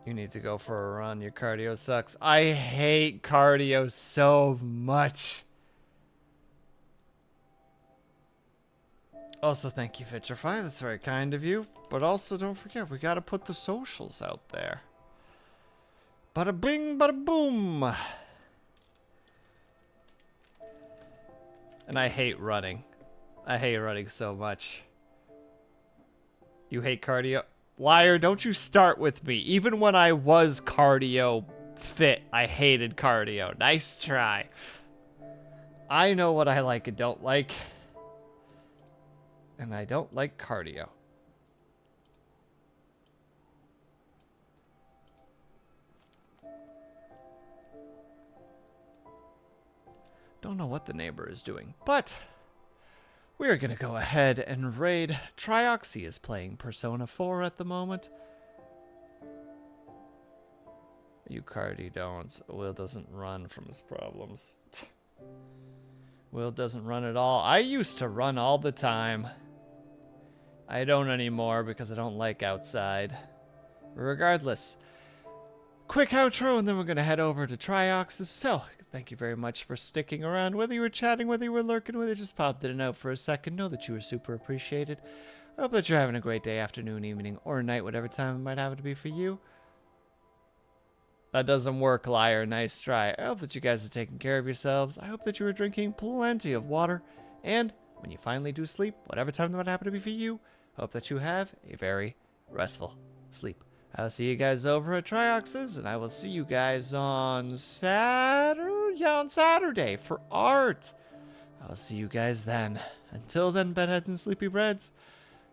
You need to go for a run. Your cardio sucks. I hate cardio so much. Also, thank you, Vitrify. That's very kind of you. But also, don't forget, we gotta put the socials out there. Bada bing, bada boom. And I hate running. I hate running so much. You hate cardio? Liar, don't you start with me. Even when I was cardio fit, I hated cardio. Nice try. I know what I like and don't like. And I don't like cardio. Don't know what the neighbor is doing, but we are going to go ahead and raid. Trioxy is playing Persona 4 at the moment. You cardi don't. Will doesn't run from his problems. Will doesn't run at all. I used to run all the time. I don't anymore because I don't like outside. Regardless. Quick outro and then we're going to head over to Triox's. So, thank you very much for sticking around. Whether you were chatting, whether you were lurking, whether you just popped in and out for a second, know that you were super appreciated. I hope that you're having a great day, afternoon, evening, or night, whatever time it might happen to be for you. That doesn't work, liar. Nice try. I hope that you guys are taking care of yourselves. I hope that you are drinking plenty of water. And when you finally do sleep, whatever time that might happen to be for you, I hope that you have a very restful sleep. I'll see you guys over at Triox's, and I will see you guys on Saturday. Yeah, on Saturday for art. I'll see you guys then. Until then, bedheads and sleepy breads.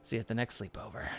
See you at the next sleepover.